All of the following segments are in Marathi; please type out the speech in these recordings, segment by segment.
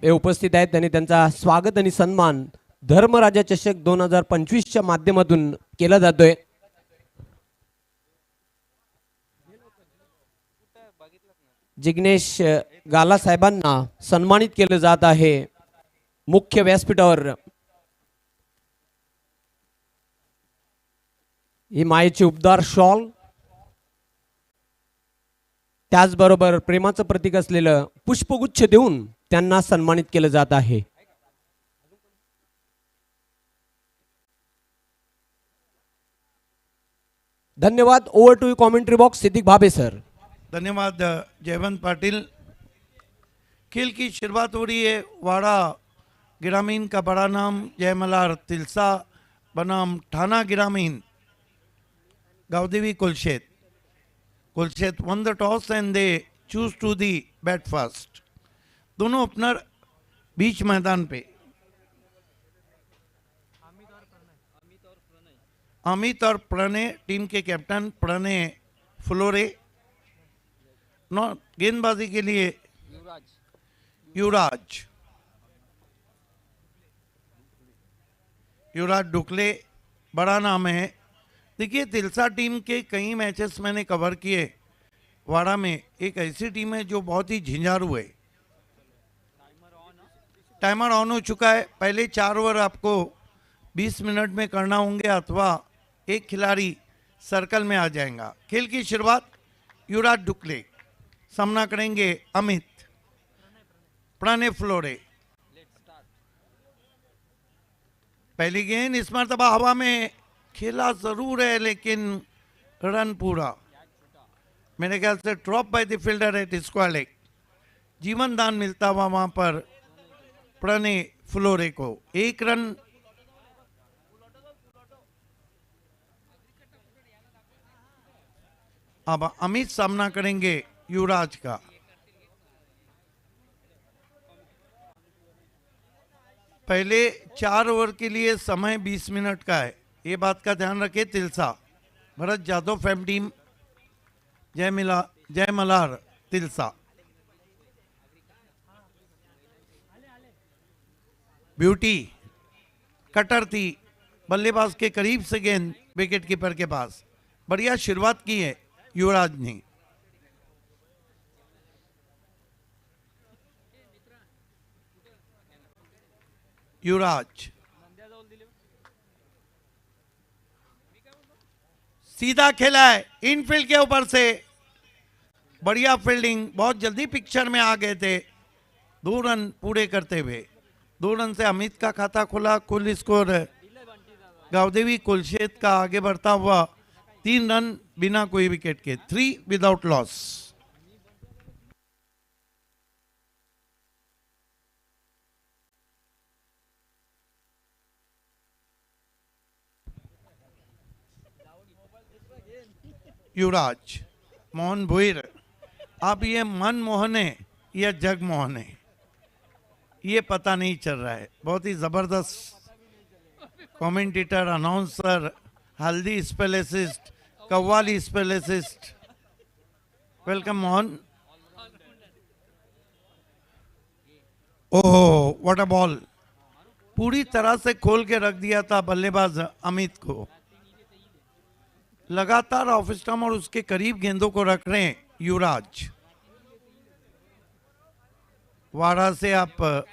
हे उपस्थित आहेत त्यांनी त्यांचा स्वागत आणि सन्मान धर्मराजा चषक 2025 च्या माध्यमातून केला जातोय। जिग्नेश गाला साहेबांना सन्मानित केले जात आहे मुख्य व्यासपीठावर। ही मायेची उबदार शॉल त्याचबरोबर प्रेमाचं प्रतीक असलेलं पुष्पगुच्छ देऊन त्यांना सन्मानित केले जात आहे। धन्यवाद। Over to commentary box Siddiq Bhabe sir. धन्यवाद जयवंत पाटिल। खेल की शुरुआत हो रही है। वाड़ा ग्रामीण का बड़ा नाम जयमलार तिलसा बनाम ठाना ग्रामीण Gavdevi कुलशेत। कुलशेत won the toss and they choose to the bat first। दोनों ओपनर बीच मैदान पे। अमित और प्रणय टीम के कैप्टन। प्रणय फ्लोरे गेंदबाजी के लिए युवराज डुकले बड़ा नाम है। देखिए तिलसा टीम के कई मैचेस मैंने कवर किए। वाड़ा में एक ऐसी टीम है जो बहुत ही झंझारू है। टाइमर ऑन हो चुका है। पहले 4 ओवर आपको 20 मिनट में करना होंगे अथवा एक खिलाड़ी सर्कल में आ जाएगा। खेल की शुरुआत युवराज डुकले सामना करेंगे अमित। प्रणय फ्लोरे। पहली गेंद इस मरतबा हवा में खेला जरूर है लेकिन रन पूरा मेरे ख्याल से drop by the fielder at square leg. जीवन दान मिलता हुआ वहां पर प्रणय फ्लोरे को 1 रन। अब अमित सामना करेंगे युवराज का। पहले 4 ओवर के लिए समय 20 मिनट का है। ये बात का ध्यान रखे तिलसा। भरत जादव फैम टीम जय मलार तिलसा। ब्यूटी कटर थी बल्लेबाज के करीब से गेंद विकेट कीपर के पास। बढ़िया शुरुआत की है युवराज ने। युवराज सीधा खेला है इनफील्ड के ऊपर से। बढ़िया फील्डिंग। बहुत जल्दी पिक्चर में आ गए थे 2 रन पूरे करते हुए। 2 रन से अमित का खाता खुला। कुल स्कोर गावदेवी कुलशेत का आगे बढ़ता हुआ 3 रन बिना कोई विकेट के। 3 विदाउट लॉस। युवराज मोहन भुईर। अब ये मनमोहन है या जगमोहन है ये पता नहीं चल रहा है। बहुत ही जबरदस्त कमेंटेटर अनाउंसर हल्दी specialist qawwali specialist. Welcome Mohan. Oh what a ball. पूरी तरह से खोल के रख दिया था बल्लेबाज अमित को। लगातार ऑफ स्टंप और उसके करीब गेंदों को रख रहे हैं युवराज। वाड़ा से आप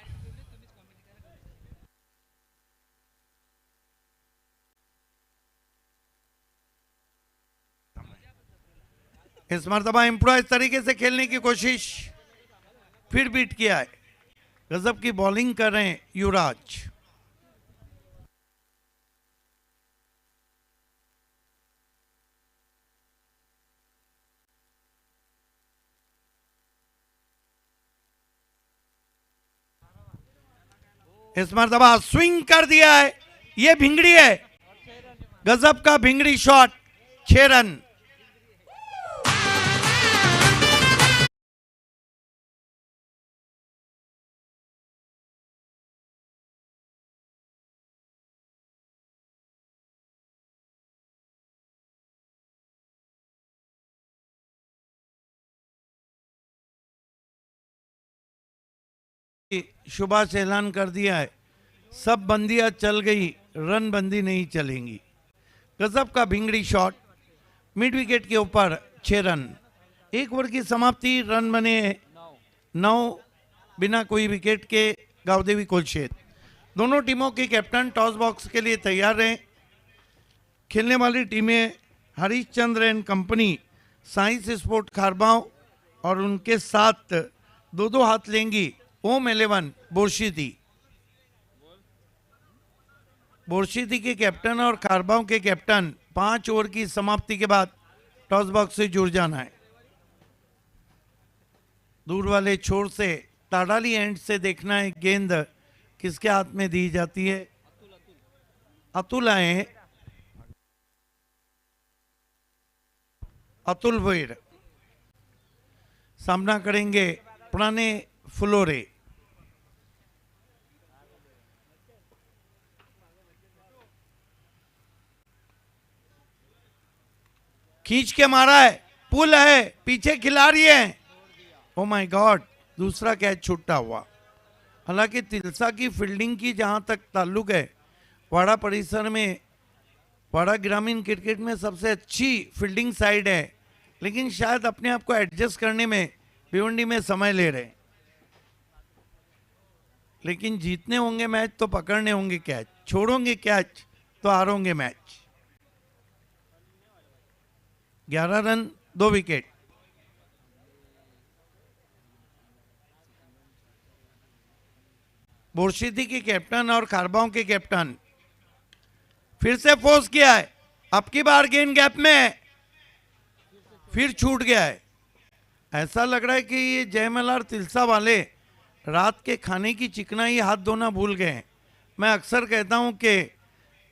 इस मरतबा इम्प्रोवाइज तरीके से खेलने की कोशिश फिर बीट किया है। गजब की बॉलिंग कर रहे हैं युवराज। इस मरतबा स्विंग कर दिया है। ये भिंगड़ी है। गजब का भिंगड़ी शॉट। 6 रन। शुभाश ऐलान कर दिया है, सब बंदियां चल गई, रन बंदी नहीं चलेंगी। गजब का भिंगड़ी शॉट, मिड विकेट के ऊपर 6 रन। 1 ओवर की समाप्ति, रन बने 9 बिना कोई विकेट के गावदेवी कोलशेत। दोनों टीमों के कैप्टन टॉस बॉक्स के लिए तैयार रहे। खेलने वाली टीमें Harishchandra and company, science sport Kharbav और उनके साथ 2-2 हाथ लेंगी ओम 11 बोरशीदी। बोरशीदी के कैप्टन और खारबाव के कैप्टन 5 ओवर की समाप्ति के बाद टॉस बॉक्स से जुड़ जाना है। दूर वाले छोर से ताड़ाली एंड से देखना है गेंद किसके हाथ में दी जाती है। अतुल आए, अतुल भोईर सामना करेंगे पुराने फ्लोरे। खींच के मारा है, पुल है, पीछे खिलाड़ी है। ओ माय गॉड, दूसरा कैच छूटा हुआ। हालांकि तिलसा की फील्डिंग की जहां तक ताल्लुक है, वाड़ा परिसर में वाड़ा ग्रामीण क्रिकेट में सबसे अच्छी फील्डिंग साइड है, लेकिन शायद अपने आप को एडजस्ट करने में भिवंडी में समय ले रहे। लेकिन जीतने होंगे मैच तो पकड़ने होंगे कैच, छोड़ोगे कैच तो हारोगे मैच। 11 run 2 wicket. बोरशीदी के कैप्टन और खारबाव के कैप्टन फिर से फोर्स किया है, अब की बार गेंद गैप में है, फिर छूट गया है। ऐसा लग रहा है कि ये जयमलार तिलसा वाले रात के खाने की चिकनाई हाथ धोना भूल गए हैं। मैं अक्सर कहता हूं कि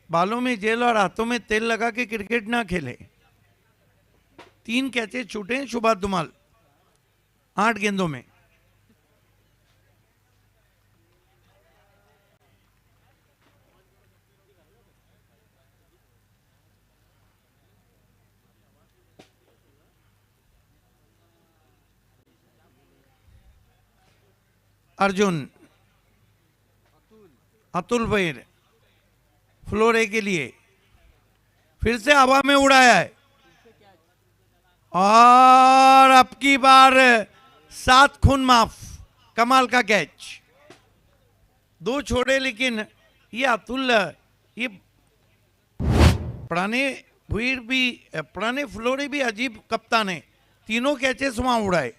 बालों में जेल और हाथों में तेल लगा के क्रिकेट ना खेले। 3 कैचे छूटे शुभात धुमाल 8 गेंदों में। अर्जुन, अतुल भैर फ्लोर ए के लिए फिर से हवा में उड़ाया है और अब की बार 7 खून माफ। कमाल का कैच, 2 छोड़े, लेकिन ये अतुल, ये पुराने भुईर भी, पुराने फ्लोरे भी अजीब कप्तान है, तीनों कैचेस वहां उड़ाए।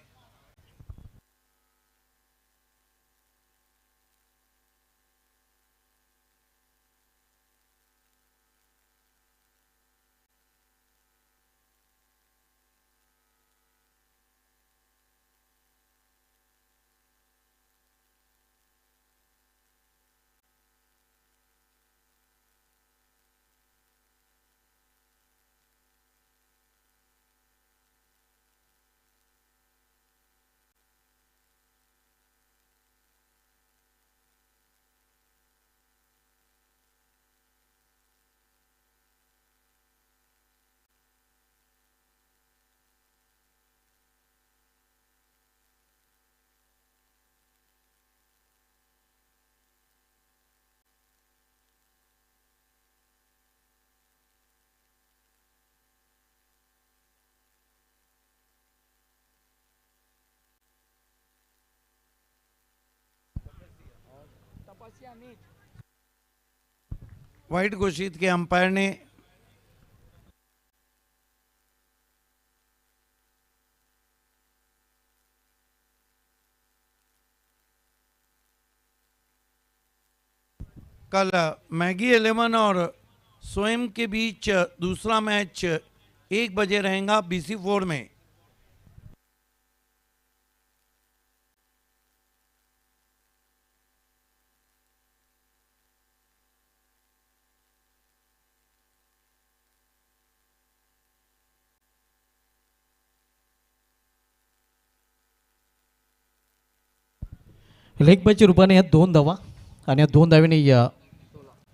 वाइड घोषित के अंपायर ने। कल मैगी 11 और स्वयं के बीच दूसरा मैच 1 बजे रहेगा BC4 में। लेग बायच्या रूपाने या 2 धावा आणि या 2 धावांनी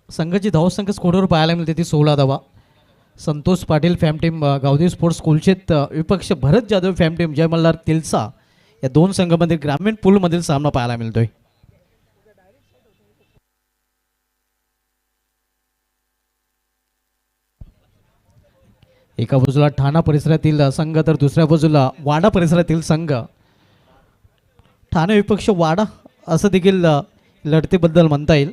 संघाची धावसंख्या स्कोरवर पाहायला मिळते ती 16 धावा। Santosh Patil fam team Gavdevi sports Kolshet विपक्ष भरत जाधव फॅम टीम जय मल्हार तिलसा या 2 संघांमध्ये ग्रामीण पूलमधील सामना पाहायला मिळतोय। एका बाजूला ठाणा परिसरातील संघ तर दुसऱ्या बाजूला वाडा परिसरातील संघ. ठाणे विपक्ष वाडा असं देखील लढतीबद्दल म्हणता येईल.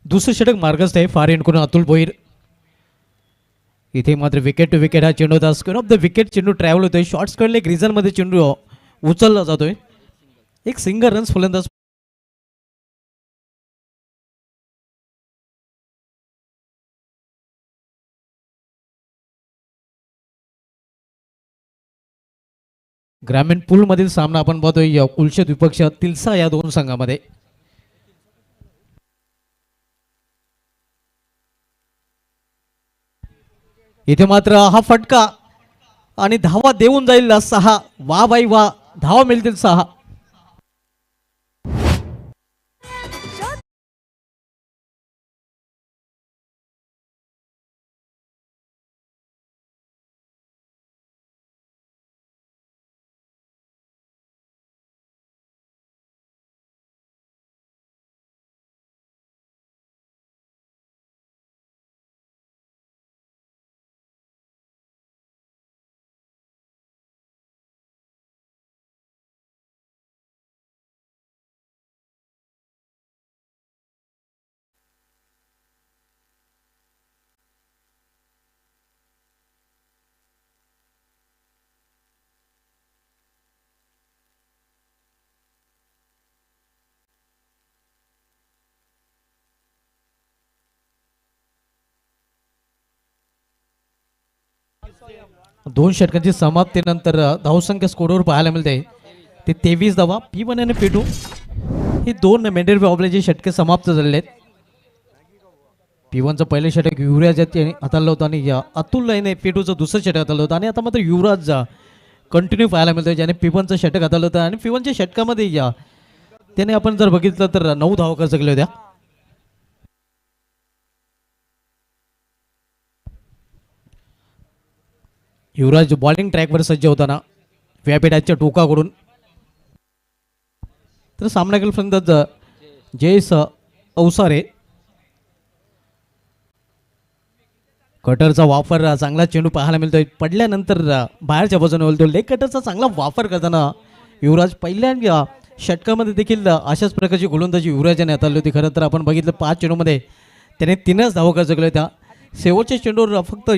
दुसरे षटक मार्गस्थ आहे फार एंडकडून अतुल भोईर. इथे मात्र विकेट टू विकेट हा चेंडू होता. स्क्वेअर ऑफ द विकेट चेंडू ट्रॅव्हल होतोय. शॉर्ट्स कडले एक रिझन मध्ये चेंडू उचलला जातोय. एक सिंगल रन्स फलंदाज ग्रामीण पूल मधील सामना आपण पाहतोय कुलशेत विपक्ष तिलसा या दोन संघामध्ये. इथे मात्र हा फटका आणि धावा देऊन जाईल 6. वा बाई वा, धावा मिळतील 6. दोन षटकांची समाप्तीनंतर धावसंख्या स्कोरवर पाहायला मिळते ते 23 धावा. P1 आणि P2 ही दोन मेंढेर ऑबलेचे षटके समाप्त झालेले आहेत. P1चं पहिलं षटक युवराज याने हाताळलं होतं आणि अतुल याने P2चं दुसरं षटक हाताळलं होतं आणि आता मात्र युवराज कंटिन्यू पाहायला मिळतोय ज्याने P1चं षटक हाताळलं होतं आणि P1च्या षटकामध्ये त्याने आपण जर बघितलं तर 9 धावा खर्च केल्या होत्या. युवराज बॉलिंग ट्रॅकवर सज्ज होताना व्यापीठाच्या टोकाकडून तर सामना केला फलंदाज जयेश अवसारे. कटरचा वापर चांगला चेंडू पाहायला मिळतोय. पडल्यानंतर बाहेरच्या बाजूने बोलतो लेग कटरचा चांगला वापर करताना युवराज पहिल्या षटकामध्ये देखील अशाच प्रकारची गोलंदाजी युवराजाने हाताळली होती. खरं तर आपण बघितलं 5 चेंडूमध्ये त्याने 3च धावा खर्च केल्या होत्या. शेवटच्या चेंडूवर फक्त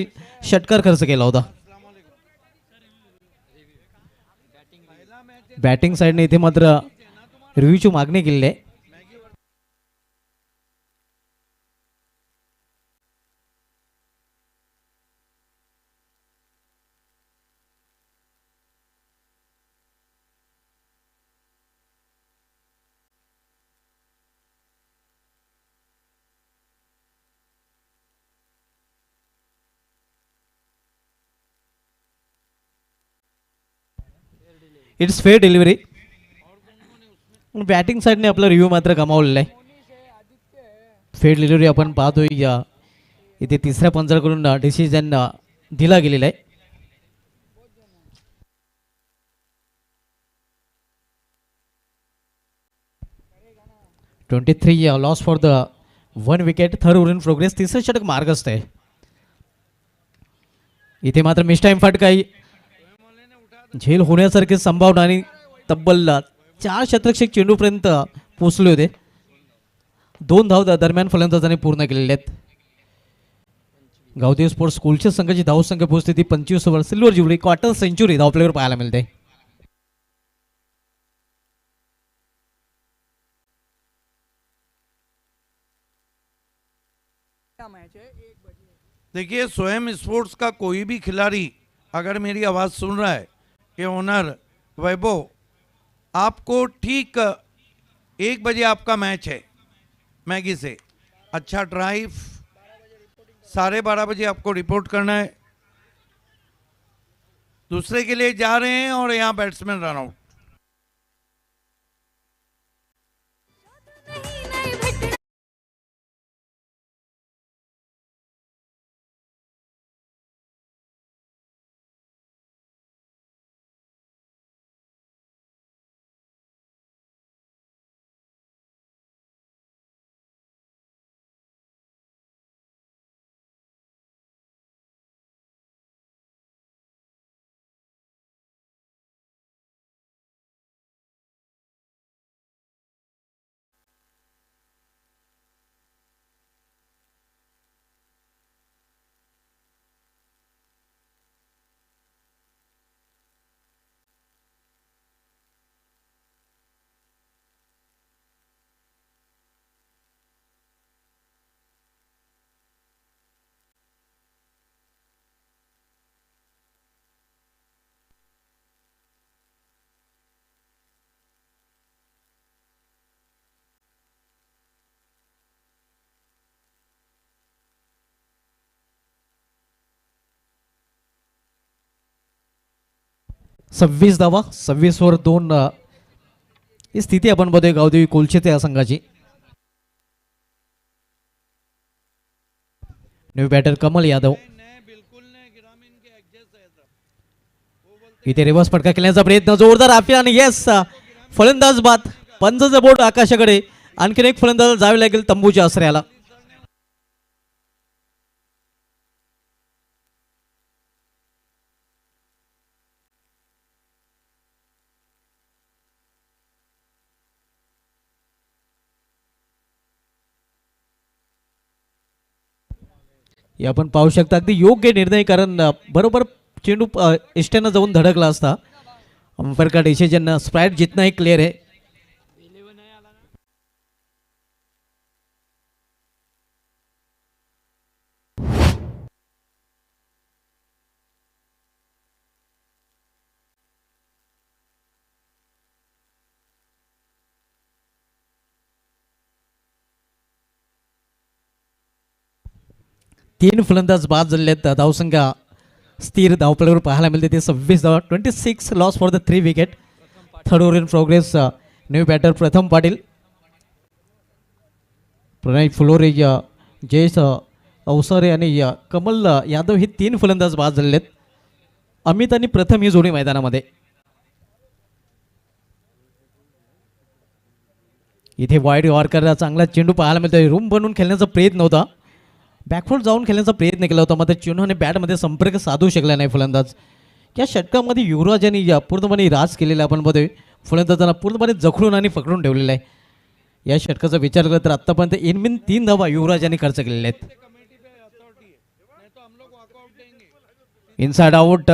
षटकार खर्च केला होता. बॅटिंग साईडने इथे मात्र रिव्ह्यूची मागणी केलेली आहे. It's fair delivery. बॅटिंग साईडने आपला रिव्ह्यू मात्र गमावलेला आहे. फेअर डिलिव्हरी आपण पाहतोय इथे तिसऱ्या पंचाकडून डिसिजन दिला गेलेला आहे. (23) loss for the 1 wicket. Third over in progress. तिसरं षटक मार्गस्थ आहे. इथे मात्र मिस टाइम फटका झेल होण्यासारखी संभावना आणि तब्बल 4 शतरक्षक चेंडूपर्यंत पोहोचले होते. 2 धाव दरम्यान फलंदाजाने पूर्ण केलेले आहेत. गावदेव स्पोर्ट्स स्कूलच्या संघाची धावसंख्या पोहोचते ती 25 over. Silver jubilee quarter century धावप्लेवर पाहायला मिळते. देखिए, स्वयं स्पोर्ट्स का कोई भी खिलाड़ी अगर मेरी आवाज़ सुन रहा है कि ओनर वैभव, आपको ठीक 1 बजे आपका मैच है मैगी से. अच्छा ड्राइव, 12:30 बजे आपको रिपोर्ट करना है. दूसरे के लिए जा रहे हैं और यहाँ बैट्समैन रन आउट. 26 धावा, 26वर 2 ही स्थिती आपण बघतोय गावदेवी कोलशेत या संघाची. New batter Kamal Yadav. इथे रिव्हर्स फटका केल्याचा प्रयत्न जोरदार आपल्या आणि येस फलंदाज बाद. पंजाचं बोट आकाशाकडे. आणखीन एक फलंदाज जावे लागेल तंबूच्या आश्रयाला. हे आपण पाहू शकता अगदी योग्य निर्णय, कारण बरोबर चेंडू इष्टानं जाऊन धडकला असता. अंपायर का डिसिजन स्प्राइट जितना ही क्लियर है. तीन फलंदाज बाद झालेले आहेत. धावसंख्या स्थिर धावपळीवर पाहायला मिळते ते 26 धावा. 26 loss for the 3 wicket. Third over in progress. New batter Pratham Patil, प्रणय फुलोरे, जयेश अवसरे आणि कमल यादव हे तीन फलंदाज बाद झालेले आहेत. अमित आणि प्रथम ही जोडी मैदानामध्ये. इथे वाईड यॉर्कर चांगला चेंडू पाहायला मिळतोय. रूम बनवून खेळण्याचा प्रयत्न होता, बॅकफुट जाऊन खेळण्याचा प्रयत्न केला होता, मात्र चेंडूने बॅटमध्ये संपर्क साधू शकला नाही फलंदाज. या षटकामध्ये युवराज यांनी पूर्णपणे राज केलेला आपण बघतोय. फलंदाजांना पूर्णपणे जखडून आणि पकडून ठेवलेला आहे. या षटकाचा विचार केला तर आतापर्यंत इनमिन 3 धावा युवराज यांनी खर्च केलेल्या आहेत. Inside out.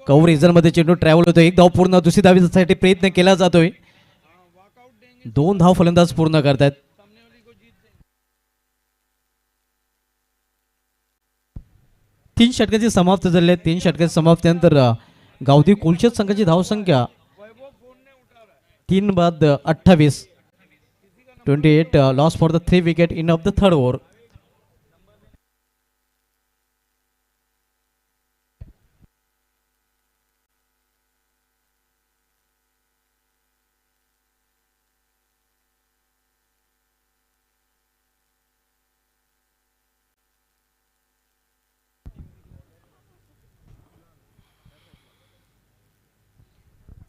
कव्हर रिझनमध्ये चेंडू ट्रॅव्हल होतो. एक धाव पूर्ण, दुसरी धावीसाठी प्रयत्न केला जातोय. 2 धाव फलंदाज पूर्ण करतायत. तीन षटकाची समाप्त झाली आहे. 3 षटकाची समाप्तीनंतर गावदेवी कोलशेत संघाची धावसंख्या 3 बाद 28. 28 loss for the 3 wicket in of the third over.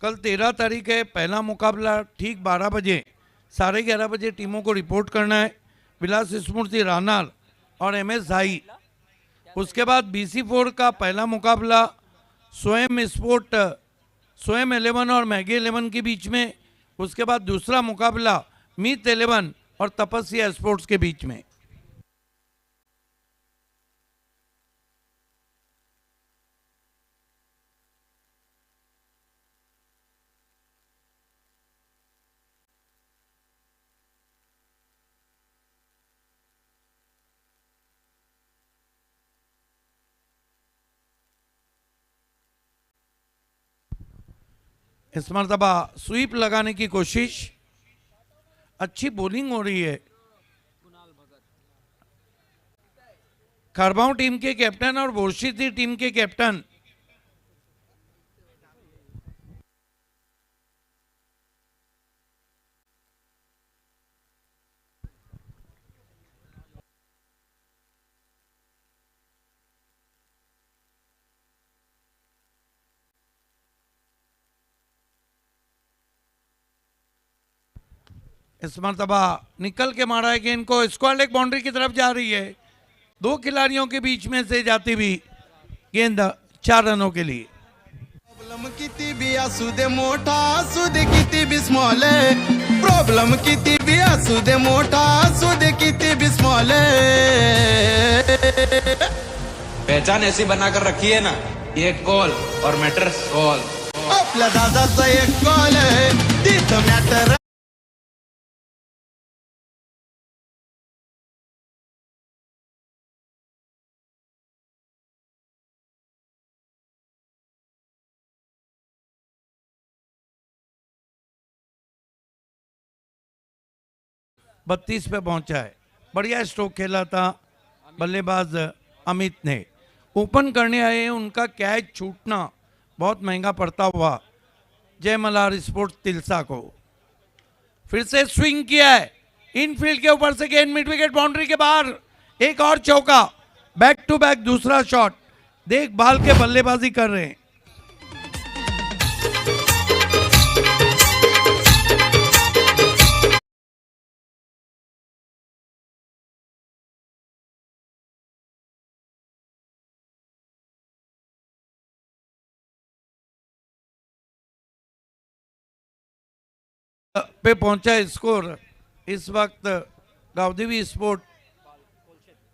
कल 13 तारीख है. पहला मुकाबला ठीक 12 बजे, 11:30 बजे टीमों को रिपोर्ट करना है. विलास स्मृति रानार और MS झाई. उसके बाद BC4 का पहला मुकाबला स्वयं स्पोर्ट, स्वयं 11 और मैगी 11 के बीच में. उसके बाद दूसरा मुकाबला मीत 11 और तपस्या स्पोर्ट्स के बीच में. इस मरतबा स्वीप लगाने की कोशिश. अच्छी बॉलिंग हो रही है. खरबाऊ टीम के कैप्टन और बोरशीती टीम के कैप्टन इस मरतबा निकल के मारा है गेंद को. स्क्वायर लेग बाउंड्री की तरफ जा रही है. 2 खिलाड़ियों के बीच में से जाती हुई गेंद 4 रनों के लिए. प्रॉब्लम किती भी असू दे मोठा, असू दे किती भी स्मॉल. प्रॉब्लम किती भी असू दे मोठा, असू दे किती भी स्मॉल. पहचान ऐसी बनाकर रखी है ना, एक कॉल और मैटर सॉल्व. आपल्या दादाचा एक कॉल आहे, तिथं मॅटर. 32 पे पहुंचा है. बढ़िया स्ट्रोक खेला था बल्लेबाज अमित ने. ओपन करने आए, उनका कैच छूटना बहुत महंगा पड़ता हुआ जय मल्हार स्पोर्ट्स तिलसा को। फिर से स्विंग किया है, इनफील्ड के ऊपर से गेंद मिड विकेट बाउंड्री के बाहर, एक और चौका, बैक टू बैक दूसरा शॉट, देखभाल के बल्लेबाजी कर रहे हैं। पे पहुंचा स्कोर इस वक्त गावदेवी स्पोर्ट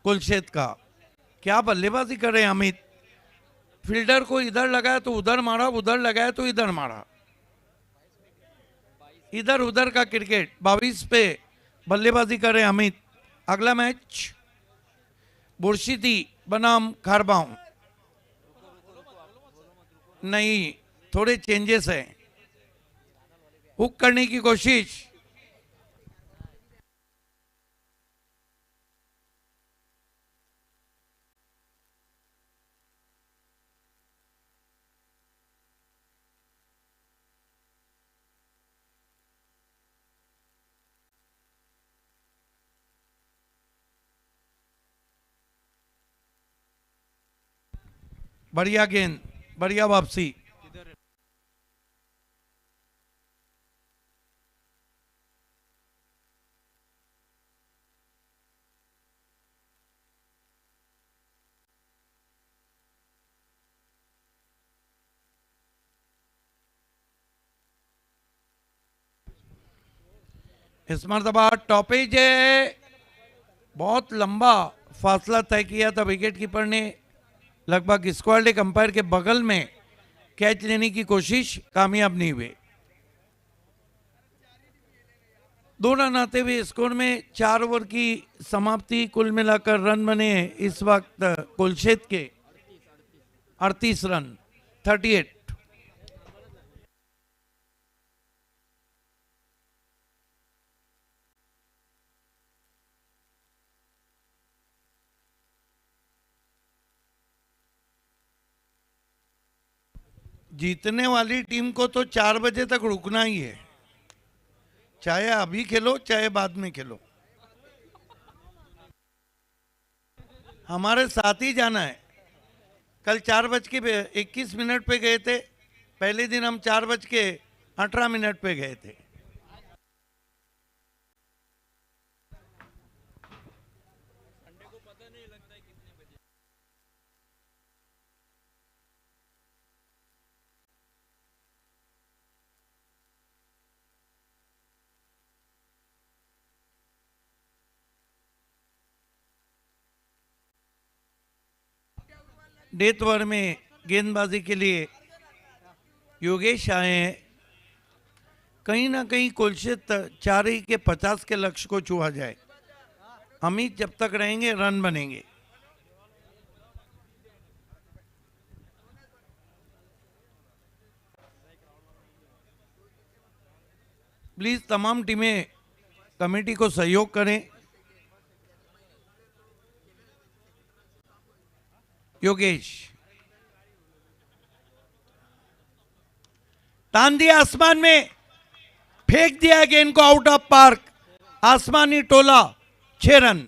कुलशेत का। क्या बल्लेबाजी कर रहे हैं अमित, फील्डर को इधर लगाया तो उधर मारा, उधर लगाया तो इधर मारा, इधर उधर का क्रिकेट। 22 पे बल्लेबाजी कर रहे हैं अमित। अगला मैच बुरशीती बनाम खारबाऊ, नहीं थोड़े चेंजेस हैं, हुक करने की कोशिश, बढ़िया गेंद, बढ़िया वापसी। इस मरतबा टॉपेज है, बहुत लंबा फासला तय किया था विकेट कीपर ने, लगभग स्क्वायर लेग अंपायर के बगल में कैच लेने की कोशिश, कामयाब नहीं हुए। 2 रन आते हुए स्कोर में 4 ओवर की समाप्ति, कुल मिलाकर रन बने इस वक्त कुलशेत के 38 रन, 38। जीतने वाली टीम को तो 4 बजे तक रुकना ही है, चाहे अभी खेलो चाहे बाद में खेलो। हमारे साथ ही जाना है। कल 4:21 पे गए थे, पहले दिन हम 4:18 पे गए थे। डेथ ओवर में गेंदबाजी के लिए योगेश आए हैं। कहीं ना कहीं कुलशेत 4 ही के 50 के लक्ष्य को छुआ जाए। अमित जब तक रहेंगे रन बनेंगे। प्लीज तमाम टीमें कमेटी को सहयोग करें। योगेश तान दिया आसमान में, फेंक दिया गेंद को आउट ऑफ पार्क, आसमानी टोला, 6 रन।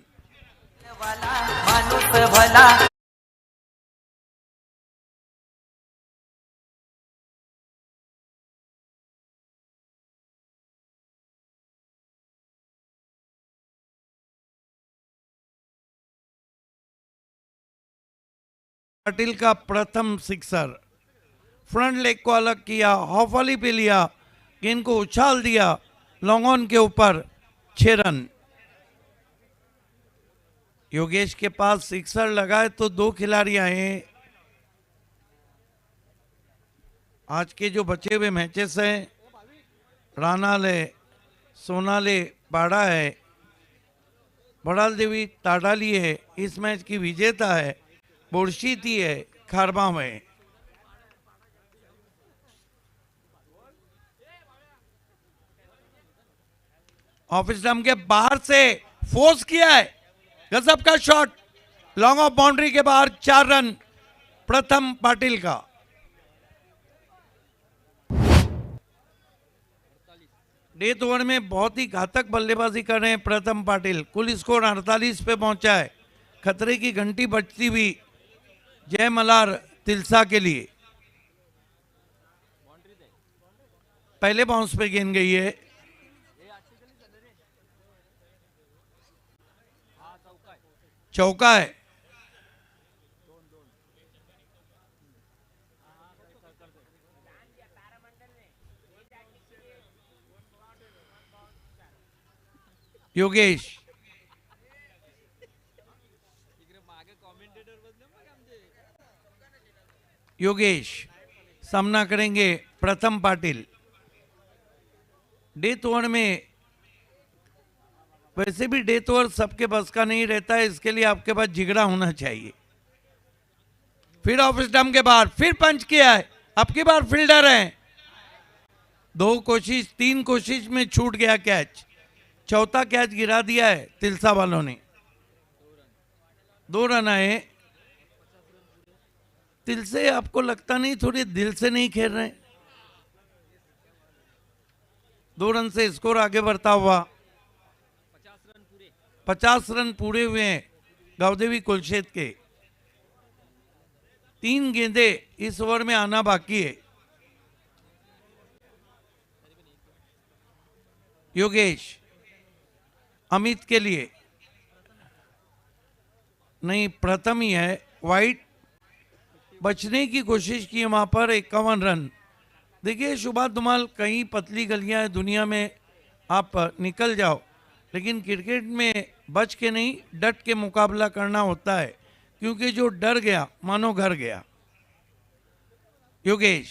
पाटिल का प्रथम सिक्सर, फ्रंट लेग को अलग किया, हाफ वॉली पे लिया, गेंद को उछाल दिया लॉन्ग ऑन के ऊपर, 6 रन। योगेश के पास सिक्सर लगाए तो 2 खिलाड़ी आए। आज के जो बचे हुए मैचेस हैं, रानाले, सोनाले, बाड़ा है, बड़ाल देवी ताडाली है, इस मैच की विजेता है, बुरशीती है, खारबाऊ है। ऑफिस स्टंप के बाहर से फोर्स किया है, गजब का शॉट, लॉन्ग ऑफ बाउंड्री के बाहर, 4 रन, प्रथम पाटिल का। डेथ ओवर में बहुत ही घातक बल्लेबाजी कर रहे हैं प्रथम पाटिल। कुल स्कोर 48 पे पहुंचा है। खतरे की घंटी बजती हुई जय मल्हार तिलसा के लिए। पहले बाउंस पे गेंद गई है। चौका है। योगेश योगेश सामना करेंगे प्रथम पाटिल। डेथ ओवर में वैसे भी डेथ ओवर सबके बस का नहीं रहता है, इसके लिए आपके पास जिगरा होना चाहिए। फिर ऑफ स्टंप के बाद फिर पंच किया है। अब की बार फील्डर है। 2 कोशिश 3 कोशिश में छूट गया कैच। चौथा कैच गिरा दिया है तिलसा वालों ने। 2 रन आए। तिलसे आपको लगता नहीं थोड़ी दिल से नहीं खेल रहे? 2 रन से स्कोर आगे बढ़ता हुआ। 50 रन पूरे हुए हैं गावदेवी कुलशेत के। 3 गेंदे इस ओवर में आना बाकी है। योगेश अमित के लिए नहीं, प्रथम ही है। वाइट बचने की कोशिश की वहां पर। 51 रन। देखिए शुभा धुमाल, कई पतली गलियां हैं दुनिया में, आप निकल जाओ, लेकिन क्रिकेट में बच के नहीं डट के मुकाबला करना होता है, क्योंकि जो डर गया मानो घर गया। योगेश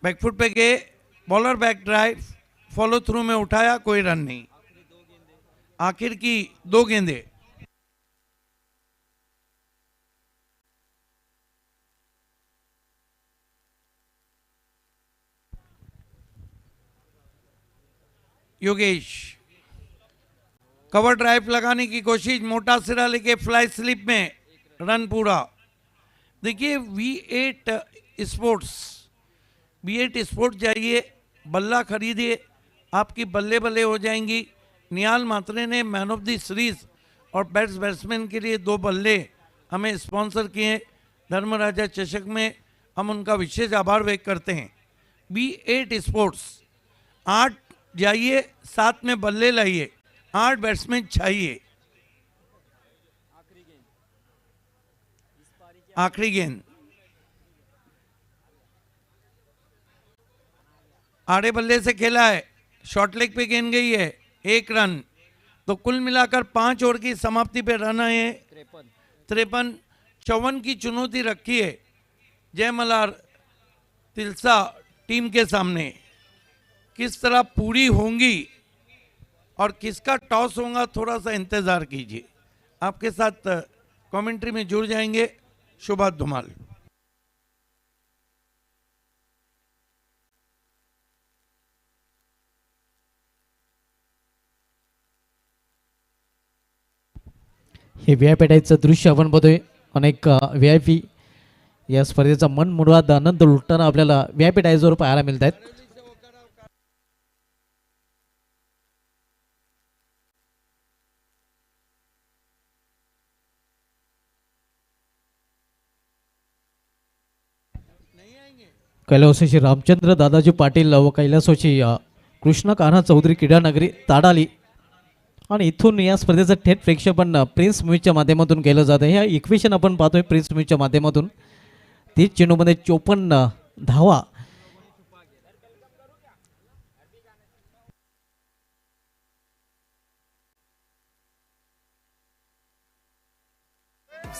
बैकफुट पे गए, bowler back drive, follow through में उठाया, कोई रन नहीं। आखिर की 2 गेंदे। योगेश कवर ड्राइव लगाने की कोशिश, मोटा सिरा लेके फ्लाई स्लिप में, रन पूरा। देखिए V8 स्पोर्ट्स जाइए, बल्ला खरीदिए, आपकी बल्ले बल्ले हो जाएंगी। निहाल मात्रे ने मैन ऑफ द सीरीज और बैट्समैन के लिए 2 बल्ले हमें स्पॉन्सर किए। धर्मराजा चषक में हम उनका विशेष आभार व्यक्त करते हैं। V8 स्पोर्ट्स 8 जाइए, 7 में बल्ले लाइए, 8 बैट्समैन चाहिए। आखिरी गेंद आड़े बल्ले से खेला है, शॉर्ट लेग पे गेंद गई है, 1 रन। तो कुल मिलाकर 5 ओवर की समाप्ति पे रन आए हैं 53। 54 की चुनौती रखी है जय मल्हार तिलसा टीम के सामने। किस तरह पूरी होंगी और किसका टॉस होगा, थोड़ा सा इंतजार कीजिए। आपके साथ कमेंट्री में जुड़ जाएंगे शुभा धुमाल। हे व्यापीटाईचं दृश्य आपण बघतोय। अनेक VIP या स्पर्धेचा मनमुराद आनंद लुटताना आपल्याला व्यापीटाईजवर पाहायला मिळत आहेत। कैलासवासी रामचंद्र दादाजी पाटील व कैलासवासी कृष्ण कान्हा चौधरी क्रीडा नगरी ताडाली, आणि इथून या स्पर्धेचं थेट प्रेक्षेपण प्रिन्स म्यूजच्या माध्यमातून केलं जातं। ह्या इक्वेशन आपण पाहतोय प्रिन्स म्यूजच्या माध्यमातून। 30 चेंडूमध्ये 54 धावा।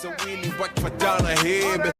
So we need work for dollar here.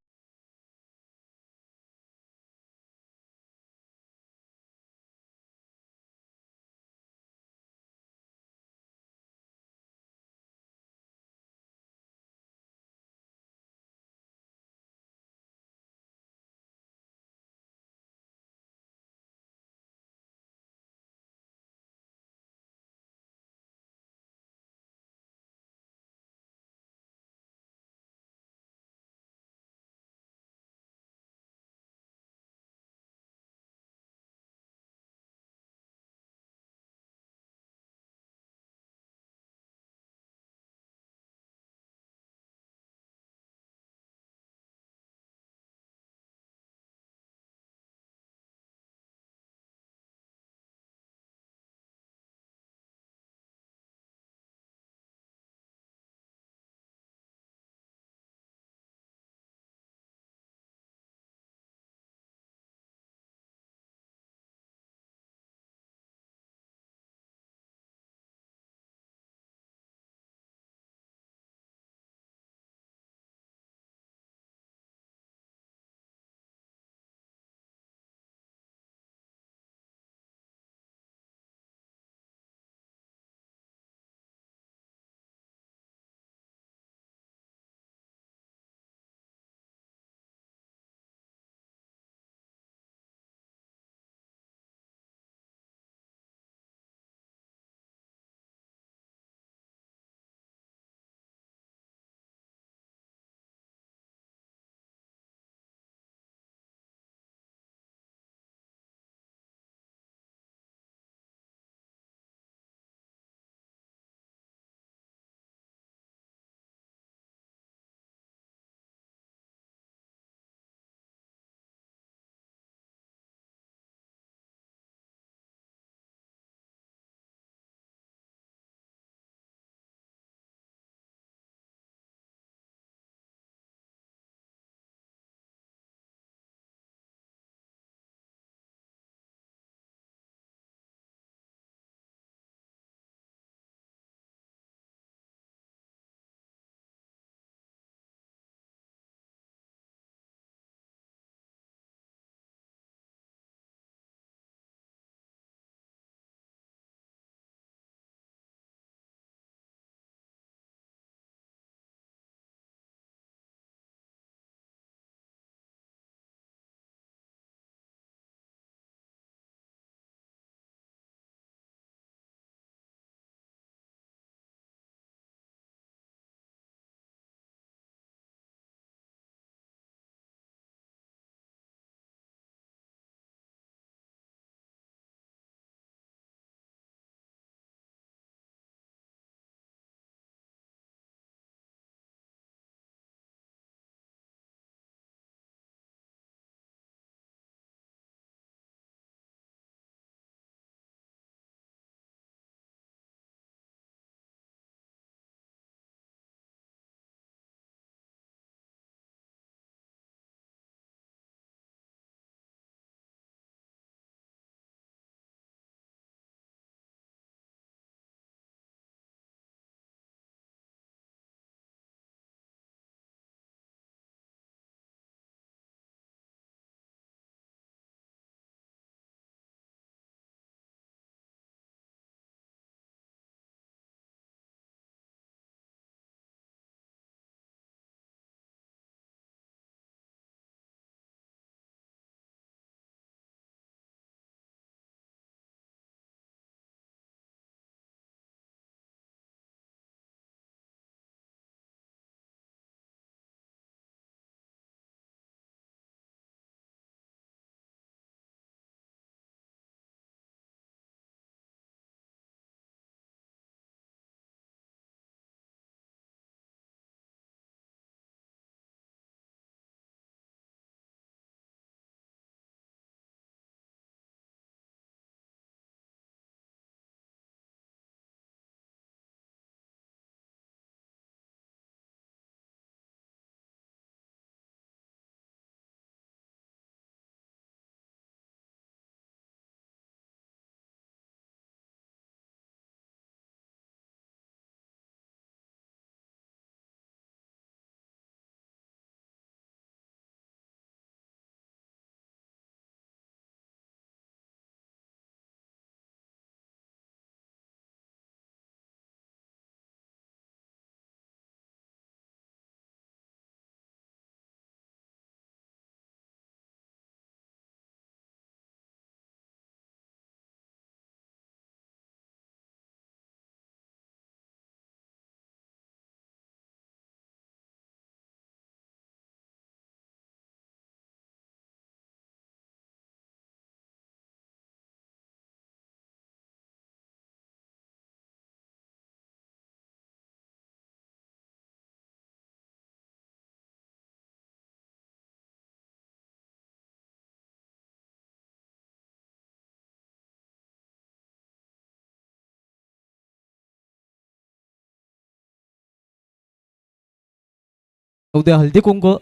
उद्या हळदी कुंकू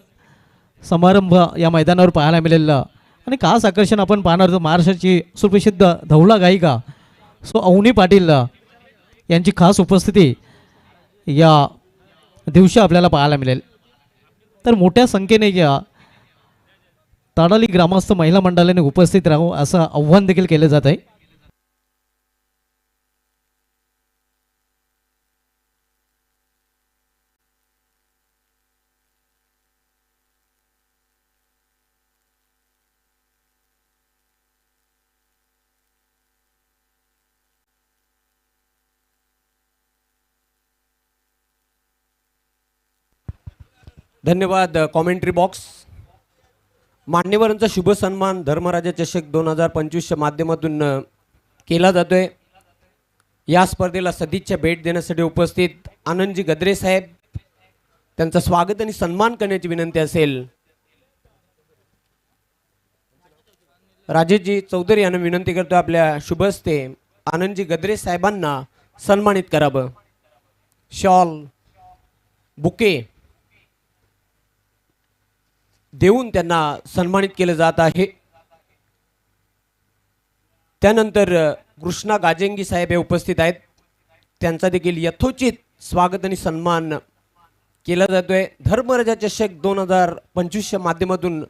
समारंभ या मैदानावर पाहायला मिळेल आणि खास आकर्षण आपण पाहणार आहोत महाराष्ट्राची सुप्रसिद्ध धवला गायिका सो अवनी पाटील यांची खास उपस्थिती या दिवशी आपल्याला पाहायला मिळेल. तर मोठ्या संख्येने या ताडाली ग्रामस्थ महिला मंडळाने उपस्थित राहू असं आव्हान देखील केलं जात आहे. धन्यवाद कॉमेंट्री बॉक्स. मान्यवरांचा शुभ सन्मान धर्मराजा चषक 2025च्या माध्यमातून केला जातोय. या स्पर्धेला सदिच्छा भेट देण्यासाठी उपस्थित आनंदजी गद्रे साहेब त्यांचं स्वागत आणि सन्मान करण्याची विनंती असेल. राजेशजी चौधरी यांना विनंती करतो आपल्या शुभ हस्ते आनंदजी गद्रे साहेबांना सन्मानित करावं. शॉल बुके देऊन त्यांना सन्मानित केले जात आहे. त्यानंतर कृष्णा गाजेंगी साहेब हे उपस्थित आहेत. त्यांचा देखील यथोचित स्वागत आणि सन्मान केला जातोय. धर्मराजा चषक 2025च्या माध्यमातून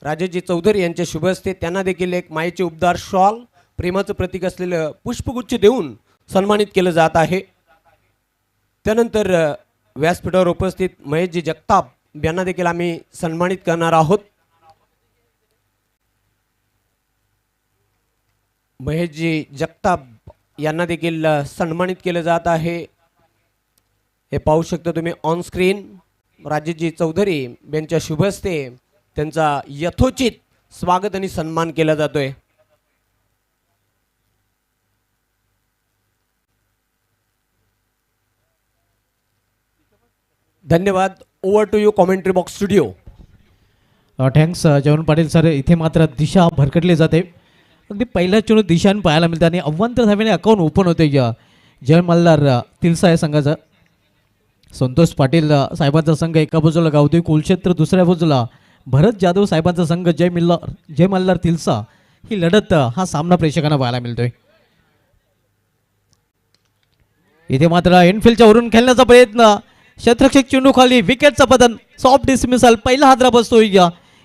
राजेशजी चौधरी यांच्या शुभ हस्ते त्यांना देखील एक मायेचे उबदार शॉल प्रेमाचं प्रतीक असलेलं पुष्पगुच्छ देऊन सन्मानित केलं जात आहे. त्यानंतर व्यासपीठावर उपस्थित महेशजी जगताप यांना देखील आम्ही सन्मानित करणार आहोत. महेशजी जगताप यांना देखील सन्मानित केलं जात आहे. हे पाहू शकता तुम्ही ऑन स्क्रीन. राजेशजी चौधरी यांच्या शुभ हस्ते त्यांचा यथोचित स्वागत आणि सन्मान केला जातोय. धन्यवाद. Over to you commentary box studio. Thanks Jaywant Patil sir. इथे मात्र दिशा भरकटली जाते. अगदी पहिल्या चेंडू दिशाने पाहायला मिळते आणि अव्वंतर धावेने अकाउंट ओपन होते जय मल्हार तिलसा या संघाचा. संतोष पाटील साहेबांचा संघ एका बाजूला गावतोय कुलक्षेत्र, दुसऱ्या बाजूला भरत जाधव साहेबांचा संघ जय मल्हार तिलसा. ही लढत हा सामना प्रेक्षकांना पाहायला मिळतोय. इथे मात्र एनफिल्डच्या वरून खेळण्याचा प्रयत्न, क्षेत्ररक्षक चेंडू खाली, विकेटचा पतन, सॉफ्ट डिसमिसल, पहिला हादरा बसतोय.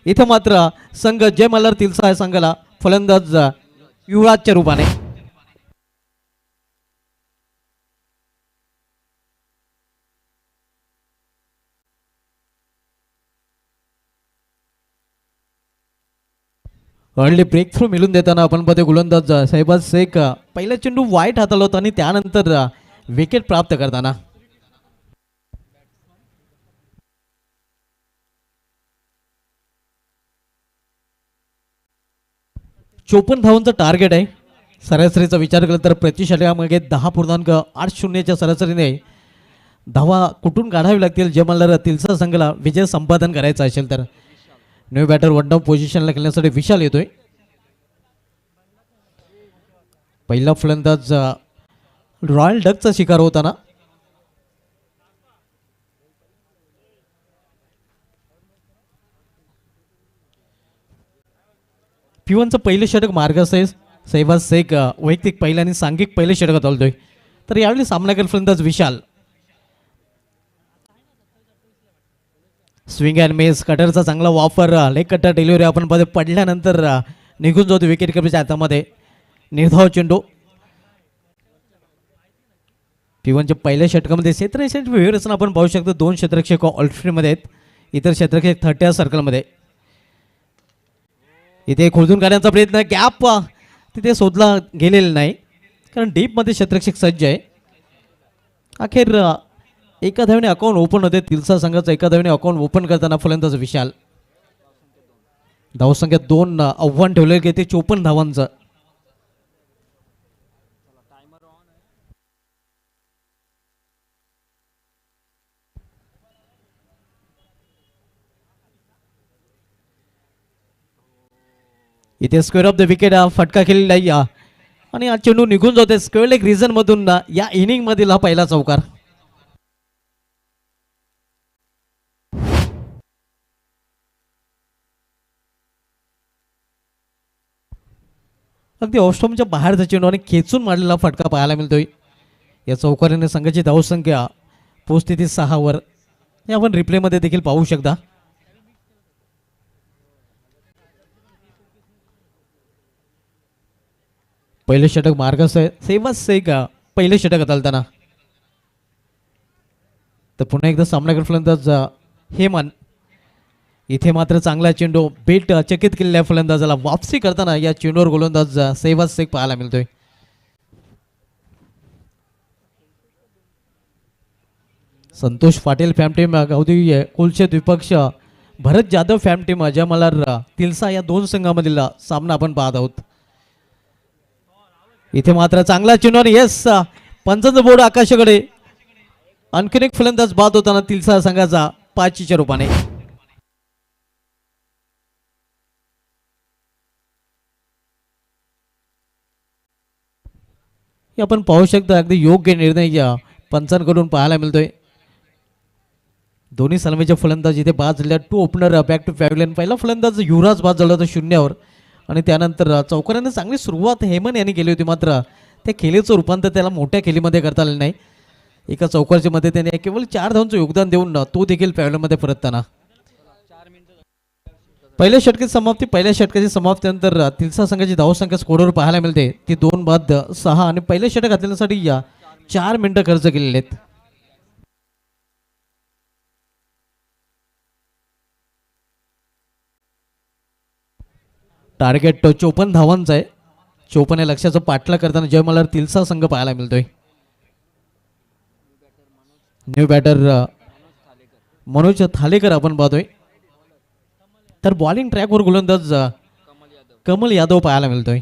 इथे मात्र संघ जय मल्हार तिलसा या संघाला फलंदाज युवराजच्या रूपाने. अर्ली ब्रेक थ्रू मिळून देताना आपण पदे गोलंदाज शहबाज शेख पहिला चेंडू वाईट हाताळला होता आणि त्यानंतर विकेट प्राप्त करताना. चोपन्न धावांचं टार्गेट आहे. सरासरीचा विचार केला तर प्रति षटकामागे 10.80च्या सरासरीने धावा कुठून काढावी लागतील जय मल्हार तिलसा संघाला विजय संपादन करायचा असेल तर. न्यू बॅटर वन डाऊन पोझिशनला खेळण्यासाठी विशाल येतोय. पहिला फलंदाज रॉयल डकचा शिकार होताना. पिवनचं पहिलं षटक मार्गस्थ आहे. शहबाज शेख वैयक्तिक पहिलं आणि सांघिक पहिलं षटकात चालतोय. तर यावेळी सामनाकर फलंदाज विशाल. स्विंग अँड मिस, कटरचा चांगला वापर, लेग कटर डिलिव्हरी आपण पडल्यानंतर निघून जातो विकेट कीपरच्या हातामध्ये. निर्धाव चेंडू. पिवनच्या पहिल्या षटकामध्ये क्षेत्ररक्षक व्यूहरचना आपण पाहू शकतो. 2 क्षेत्ररक्षक ऑल्टफील्डमध्ये आहेत, इतर क्षेत्ररक्षक 30 सर्कलमध्ये. इथे खोदून काढण्याचा प्रयत्न, गॅप तिथे शोधला गेलेला नाही कारण डीपमध्ये क्षेत्ररक्षक सज्ज आहे. अखेर एका धावेने अकाउंट ओपन होते. तिलसा संघाचं एका धावेने अकाउंट ओपन करताना फलंदाज विशाल. धावसंख्या 2 आव्हान ठेवले गेले 54 धावांचं. इथे स्क्वेअर ऑफ द विकेट फटका केलेला आहे आणि हा चेंडू निघून जाते स्क्वेअर लेग रिझन मधून. या इनिंग मधील हा पहिला चौकार. अगदी ऑस्ट्रोमच्या बाहेरचा चेंडू आणि खेचून मारलेला फटका पाहायला मिळतोय. या चौकारीने संघाची धावसंख्या पोहोचते ती 6वर. हे आपण रिप्लेमध्ये देखील पाहू शकता. पहिले षटक मार्गस सेवाच का पहिले षटक हाताळताना. तर पुन्हा एकदा सामनाकडे फलंदाज हेमन. इथे मात्र चांगला चेंडू बेट चकित केलेल्या फलंदाजाला वापसी करताना या चेंडूवर गोलंदाज सेवाज शेख पाहायला मिळतोय. संतोष पाटील फॅम टीम गावदेवी कुलचे द्विपक्ष भरत जाधव फॅम टीम अजयमलार तिलसा या दोन संघामधील सामना आपण पाहत आहोत. इथे मात्र चांगला चेंडू आणि येस पंचांचं बोर्ड आकाशाकडे. आणखीन एक फलंदाज बाद होताना तिलसा संघाचा 5च्या रूपाने. हे आपण पाहू शकता अगदी योग्य निर्णय या पंचांकडून पाहायला मिळतोय. दोन्ही सलामीचे फलंदाज इथे बाद झाले. 2 ओपनर बॅक टू पॅव्हलियन. पहिला फलंदाज युवराज बाद झाला होता 0वर आणि त्यानंतर चौकाराने चांगली सुरुवात हेमन यांनी केली होती. मात्र त्या खेळीचं रूपांतर त्याला मोठ्या खेळीमध्ये करता आलं नाही. एका चौकारच्या मध्ये त्याने केवळ 4 धावांचं योगदान देऊन तो देखील पॅव्हलियनमध्ये परतताना. पहिल्या षटकाची समाप्तीनंतर तिलसा संघाची धावसंख्या स्कोरवर पाहायला मिळते ती 2 बाद 6 आणि पहिले षटक घातल्यासाठी या 4 मिनिटं खर्च केलेले आहेत. टार्गेट 54 धावांचा आहे. 54 लक्ष्याचं पाठला करताना जयमलार तिलसा संघ पाहायला मिळतोय. न्यू बॅटर मनोज थालेकर आपण पाहतोय. तर बॉलिंग ट्रॅकवर गोलंदाज कमल यादव पाहायला मिळतोय.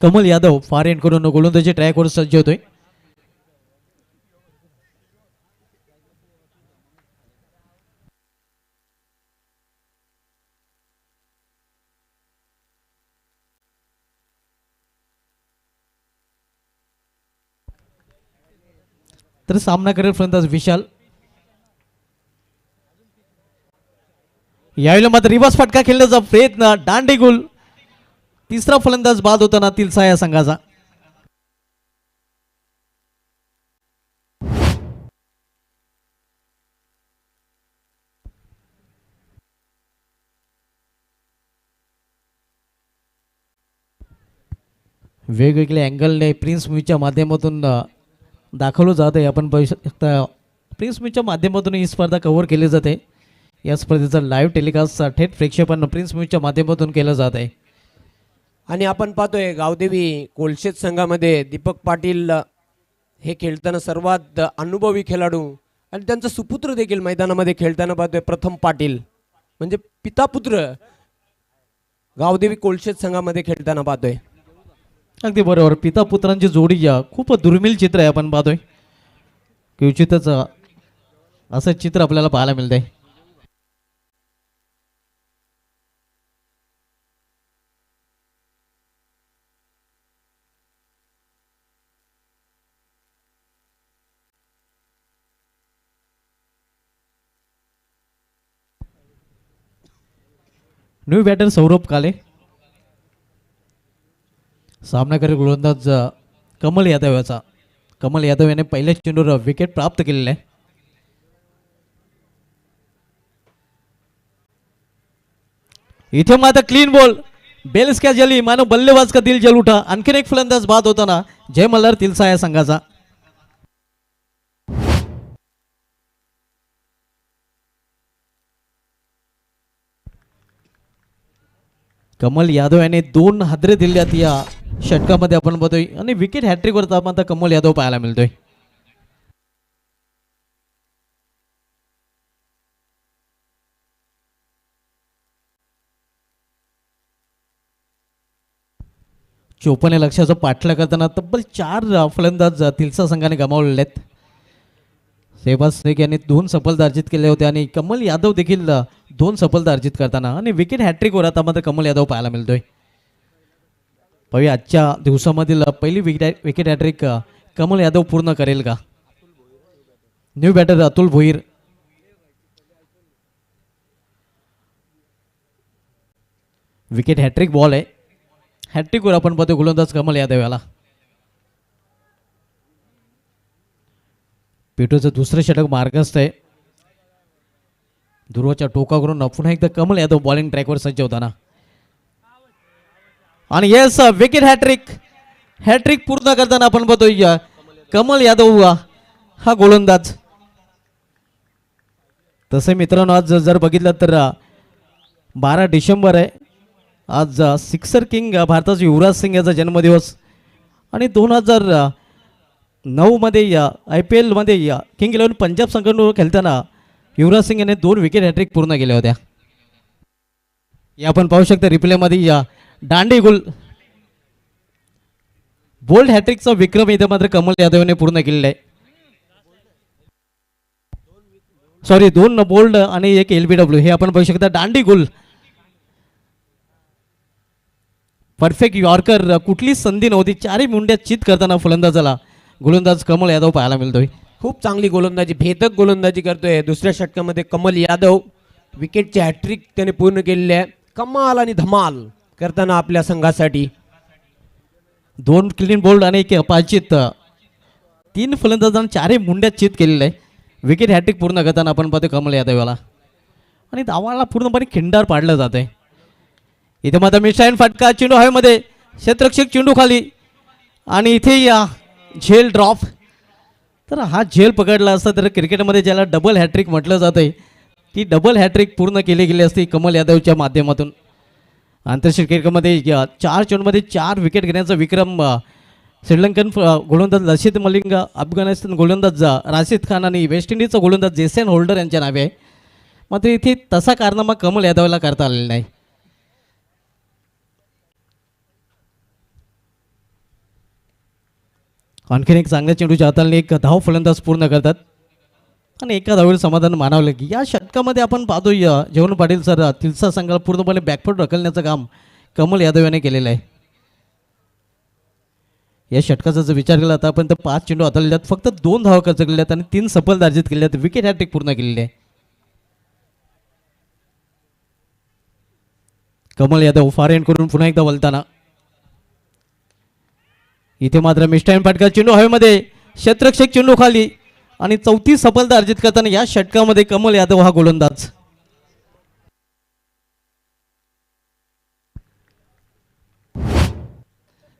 कमल यादव फार एंड करून गोलंदाजी ट्रॅकवर सज्ज होतोय. तर सामना करेल फलंदाज विशाल. यावेळेला मात्र रिवर्स फटका खेळण्याचा प्रयत्न दांडेगुल. तिसरा फलंदाज बाद होताना तिलसा या संघाचा. वेगवेगळ्या अँगलने प्रिन्स म्यूच्या माध्यमातून दाखवलं जात आहे. आपण बघू शकता प्रिन्स म्यूच्या माध्यमातून ही स्पर्धा कव्हर केली जाते. या स्पर्धेचा लाईव्ह टेलिकास्ट थेट प्रेक्षेपण प्रिन्स म्यूच्या माध्यमातून केलं जात आहे. आणि आपण पाहतोय गावदेवी कोलशेत संघामध्ये दीपक पाटील हे खेळताना सर्वात अनुभवी खेळाडू आणि त्यांचा सुपुत्र देखील मैदानामध्ये खेळताना पाहतोय. प्रथम पाटील म्हणजे पिता पुत्र गावदेवी कोलशेत संघामध्ये खेळताना पाहतोय. अगदी बरोबर. पिता पुत्रांची जोडी खूप दुर्मिळ चित्र आहे. आपण पाहतोय क्वचितच असं चित्र आपल्याला पाहायला मिळतंय. न्यू बॅटर सौरभ काले. सामना करेल गोलंदाज कमल यादव याचा. कमल यादव याने पहिल्याच चेंडूवर विकेट प्राप्त केलेलं आहे. इथे मात्र क्लीन बॉल बेल्स क्या जली मानो बल्लेबाज का दिल जल उठा. आणखीन एक फलंदाज बाद होताना जय मल्हार तिलसा या संघाचा. कमल यादव याने 2 हादरे दिल्यात या षटकामध्ये आपण बघतोय आणि विकेट हॅट्रिक वर आता कमल यादव पाहायला मिळतोय. चोपन्न लक्ष्याचा पाठलाग करताना तब्बल 4 फलंदाज तिलसा संघाने गमावलेले आहेत. सेहबाज शेख यांनी 2 सफलता अर्जित केले होते आणि कमल यादव देखील 2 सफलता अर्जित करताना आणि विकेट हॅट्रिक वर आता मात्र कमल यादव पाहायला मिळतोय. पाहूया आजच्या दिवसामधील पहिली विकेट हॅट्रिक कमल यादव पूर्ण करेल का. New batter Atul Bhoir. Wicket hattrick ball आहे. हॅट्रिकवर आपण पाहतो गोलंदाज कमल यादव याला. पेटूचं दुसरं षटक मार्गस्थ आहे. ध्रुवच्या टोकावरून पुन्हा एकदा कमल यादव बॉलिंग ट्रॅकवर सज्ज होताना आणि येस विकेट हॅट्रिक. हॅट्रिक पूर्ण करताना आपण पाहतोय कमल यादव हा गोलंदाज. तसे मित्रांनो आज जर बघितलं तर 12 डिसेंबर आहे. आज सिक्सर किंग भारताचा युवराज सिंग याचा जन्मदिवस आणि 2009 मध्ये IPL मध्ये किंग 11 पंजाब संघावर खेळताना युवराज सिंग याने 2 विकेट हॅट्रिक पूर्ण केल्या होत्या. या आपण पाहू शकता रिप्लेमध्ये दांडी गुल बोल्ड हॅट्रिकचा विक्रम इथे मात्र कमल यादवने पूर्ण केलेला आहे. सॉरी 2 बोल्ड आणि 1 LBW हे आपण पाहू शकता. दांडी गुल परफेक्ट यॉर्कर कुठलीच संधी नव्हती. 4 मुंड्या चित करताना फलंदाजाला गोलंदाज कमल यादव पाहायला मिळतोय. खूप चांगली गोलंदाजी, भेदक गोलंदाजी करतोय. दुसऱ्या षटकामध्ये कमल यादव विकेटची हॅट्रिक त्याने पूर्ण केलेली आहे. कमाल आणि धमाल करताना आपल्या संघासाठी 2 क्लीन बोल्ड आणि 1 अपाचित 3 फलंदाजांना 4 मुंड्या चित केलेलं आहे. विकेट हॅट्रिक पूर्ण करताना आपण पाहतो कमल यादव याला आणि धावाला पूर्णपणे खिंडार पाडलं जात आहे. इथे मात्र मिस्टाईन फटका, चेंडू हवेमध्ये, क्षेत्ररक्षक चेंडू खाली आणि इथे झेल ड्रॉप. तर हा झेल पकडला असता तर क्रिकेटमध्ये ज्याला डबल हॅट्रिक म्हटलं जातं आहे ती डबल हॅट्रिक पूर्ण केली गेली असती कमल यादवच्या माध्यमातून. आंतरराष्ट्रीय क्रिकेटमध्ये 4 चेंडूमध्ये 4 विकेट घेण्याचा विक्रम श्रीलंकन गोलंदाज लसिथ मलिंग, अफगाणिस्तान गोलंदाज राशिद खान आणि वेस्ट इंडिजचा गोलंदाज जेसन होल्डर यांच्या नावे आहे. मात्र इथे तसा कारनामा कमल यादवला करता आलेला नाही. आणखीन एक चांगल्या चेंडूच्या हाताने 1 धाव फलंदाज पूर्ण करतात आणि एका धावेवर समाधान मानावं लागेल. या षटकामध्ये आपण पाहतोय जयवंत पाटील सर तिलसा संघाला पूर्णपणे बॅकफूट ढकलण्याचं काम कमल यादव याने केलेलं आहे. या षटकाचा जर विचार केला तर आपण 5 चेंडू हाताळले आहेत, फक्त 2 धावा खर्च केल्या आहेत आणि 3 सफल अर्जित केले आहेत. विकेट हॅट्रिक पूर्ण केलेली आहे. कमल यादव फार एंड करून पुन्हा एकदा वलताना इथे मात्र मिस्टाईन फटका, चेंडू हवेमध्ये, क्षेत्ररक्षक चेंडू खाली आणि 34 सफलता अर्जित करताना या षटकामध्ये कमल यादव हा गोलंदाज.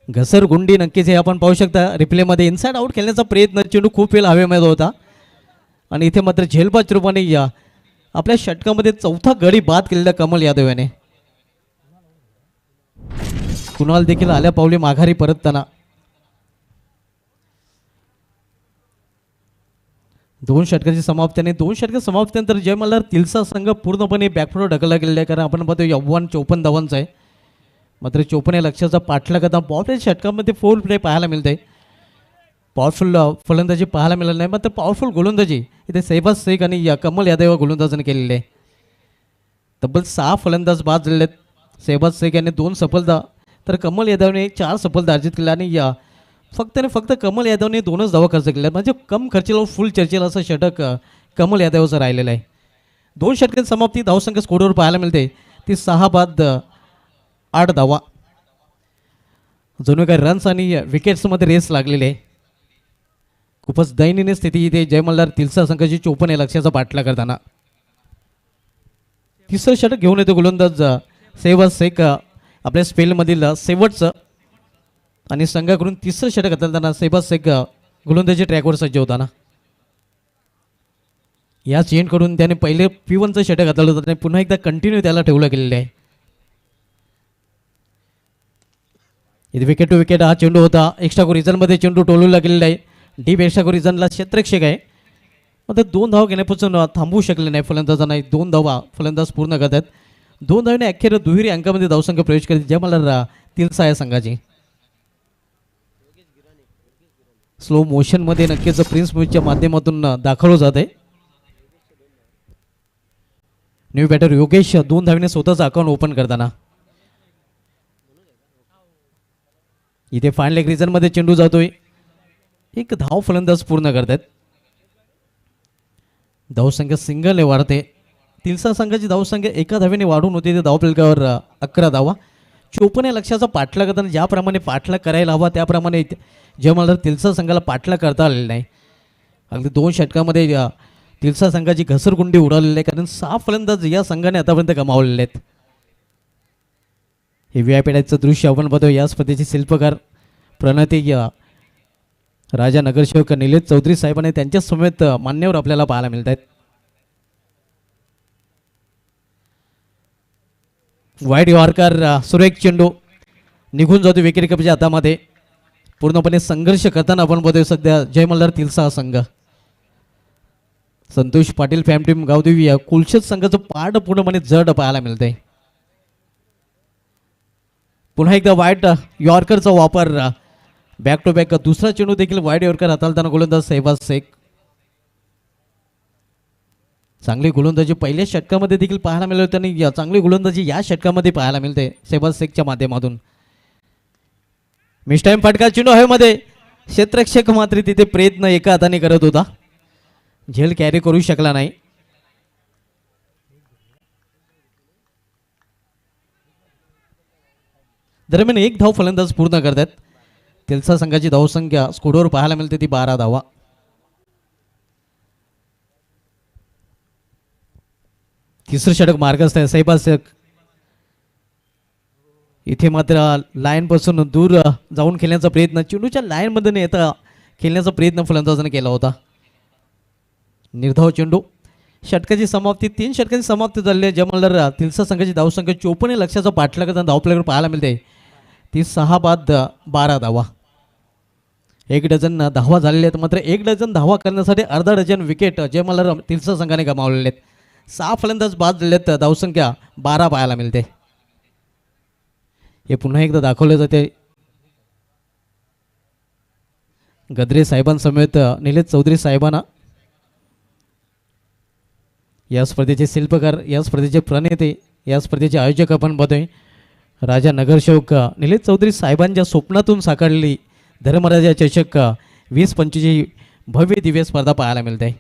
घसरगुंडी नक्कीच हे आपण पाहू शकता रिप्लेमध्ये. इनसाइड आउट खेळण्याचा प्रयत्न, चेंडू खूप वेळ हवेमध्ये होता आणि इथे मात्र झेलबाज रूपाने आपल्या षटकामध्ये 4था गडी बाद केलेला कमल यादव याने. कुणाल देखील आल्या पावली माघारी परतताना 2 षटकाची समाप्तीने 2 षटक समाप्तीनंतर जय मल्हार तिलसा संघ पूर्णपणे बॅकफूट ढकलला गेलेला आहे. कारण आपण पाहतो 54 धावांचा आहे. मात्र 54 या लक्ष्याचा पाठलाग करता पॉवरफुल षटकामध्ये 4 प्ले पाहायला मिळते. पॉवरफुल फलंदाजी पाहायला मिळालं नाही, मात्र पॉवरफुल गोलंदाजी इथे शहबाज शेख आणि कमल यादव या गोलंदाजाने केलेली आहे. तब्बल 6 फलंदाज बाद झालेले आहेत. शहबाज शेख यांनी 2 सफलता तर कमल यादवने 4 सफलता अर्जित केल्या आणि फक्त आणि फक्त कमल यादवने 2च धावा खर्च केल्या. म्हणजे कम खर्चीला फुल चर्चेला असं षटक कमल यादवचं राहिलेलं आहे. 2 षटकांची समाप्ती धावसंख्या स्कोरवर पाहायला मिळते ती 6 बाद 8 धावा. जणू काही रन्स आणि विकेट्समध्ये रेस लागलेली आहे. खूपच दयनीय स्थिती इथे जय मल्हार तिलसा संघाची 54 या लक्ष्याचा पाठला करताना. 3रं षटक घेऊन येतो गोलंदाज शहबाज शेख आपल्या स्पेलमधील शेवटचं आणि संघाकडून 3रं षटक हाताळताना शहबाज शेख गोलंदाजी ट्रॅकवर सज्ज होताना. या चेंडकडून त्याने पहिले P1चं षटक हाताळलं होतं आणि पुन्हा एकदा कंटिन्यू त्याला ठेवलं गेलेलं आहे. इथे विकेट टू विकेट हा चेंडू होता. एक्स्ट्रा रिझनमध्ये चेंडू टोलूला गेलेला आहे. डीप एक्स्ट्रा रिझनला क्षेत्ररक्षक आहे, मात्र 2 धावा घेण्यापासून थांबवू शकले नाही फलंदाजांना. 2 धावा फलंदाज पूर्ण करतात. 2 धावाने अखेर दुहेरी अंकामध्ये धावसंख्या प्रवेश करते जय मल्हार तिलसा या संघाची. स्लो मोशनमध्ये नक्कीच प्रिन्स म्यूजच्या माध्यमातून दाखवलं जात आहे. न्यू बॅटर योगेश 2 धावेने स्वतःचं अकाउंट ओपन करताना. इथे फाईन लेग रिझनमध्ये चेंडू जातोय. 1 धाव फलंदाज पूर्ण करतात. धावसंख्या सिंगलने वाढते तिलसा संघाची धावसंख्या एका धावेने वाढून होती ते धावफलकावर 11 धावा. 54 या लक्ष्याचा पाठलाग करताना ज्याप्रमाणे पाठलाग करायला हवा त्याप्रमाणे जयमल्हार तिलसा संघाला पाठलाग करता आलेला नाही. अगदी 2 षटकामध्ये तिलसा संघाची घसरगुंडी उडवलेली आहे, कारण 6 फलंदाज या संघाने आतापर्यंत गमावलेले आहेत. हे व्यापीडाचं दृश्य आपण बघतो. या स्पर्धेचे शिल्पकार प्रणती राजा नगरसेवक निलेश चौधरी साहेबांनी त्यांच्या समेत मान्यवर आपल्याला पाहायला मिळत आहेत. वाईट यॉर्कर सुरेख चेंडू निघून जातो विकेट कपच्या हातामध्ये. पूर्णपणे संघर्ष करताना आपण बघतोय सध्या जयमल्हार तिलसा संघ. संतोष पाटील फॅम टीम गावदेवी या कुलशेत संघाचं पाठ पूर्णपणे जड पाहायला मिळतंय. पुन्हा एकदा वाईट यॉर्करचा वापर. बॅक टू बॅक दुसरा चेंडू देखील वाईट यॉर्कर हाताळताना गोलंदाज शहबाज शेख. चांगली गोलंदाजी पहिल्या षटकामध्ये देखील पाहायला मिळत होती आणि चांगली गोलंदाजी या षटकामध्ये पाहायला मिळते शहबाज शेखच्या माध्यमातून. मिस टाइम फटका चेंडू हवेमध्ये. क्षेत्ररक्षक मात्र तिथे प्रयत्न एका हाताने करत होता, झेल कॅरी करू शकला नाही. दरम्यान 1 धाव फलंदाज पूर्ण करतात. तिलसा संघाची धावसंख्या स्कोरवर पाहायला मिळते ती 12 धावा. तिसरं षटक मार्गस्थ आहे शहबाज शेख. इथे मात्र लाईनपासून दूर जाऊन खेळण्याचा प्रयत्न, चेंडूच्या लाईनमध्ये न येता खेळण्याचा प्रयत्न फलंदाजाने केला होता. निर्धाव चेंडू. षटकाची समाप्ती 3 षटकाची समाप्ती झाली आहे. जयमल्हार तिलसा संघाची धावसंख्या 54 लक्षाचा पाठलाग करताना धावफलकावर पाहायला मिळते ती 6 बाद 12 धावा. 1 डझन धावा झालेल्या आहेत, मात्र 1 डझन धावा करण्यासाठी अर्धा डझन विकेट जयमल्हार तिलसा संघाने गमावलेले आहेत. 6 फलंदाज बाद झाले आहेत, धावसंख्या 12 पाहायला मिळते. हे पुन्हा एकदा दाखवले जाते गद्रे साहेबांसमेत निलेश चौधरी साहेबांना. या स्पर्धेचे शिल्पकार, या स्पर्धेचे प्रणेते, या स्पर्धेचे आयोजक आपण बघतोय राजा नगरसेवक निलेश चौधरी साहेबांच्या स्वप्नातून साकारलेली धर्मराजा चषक 20-25 भव्य दिव्य स्पर्धा पाहायला मिळते.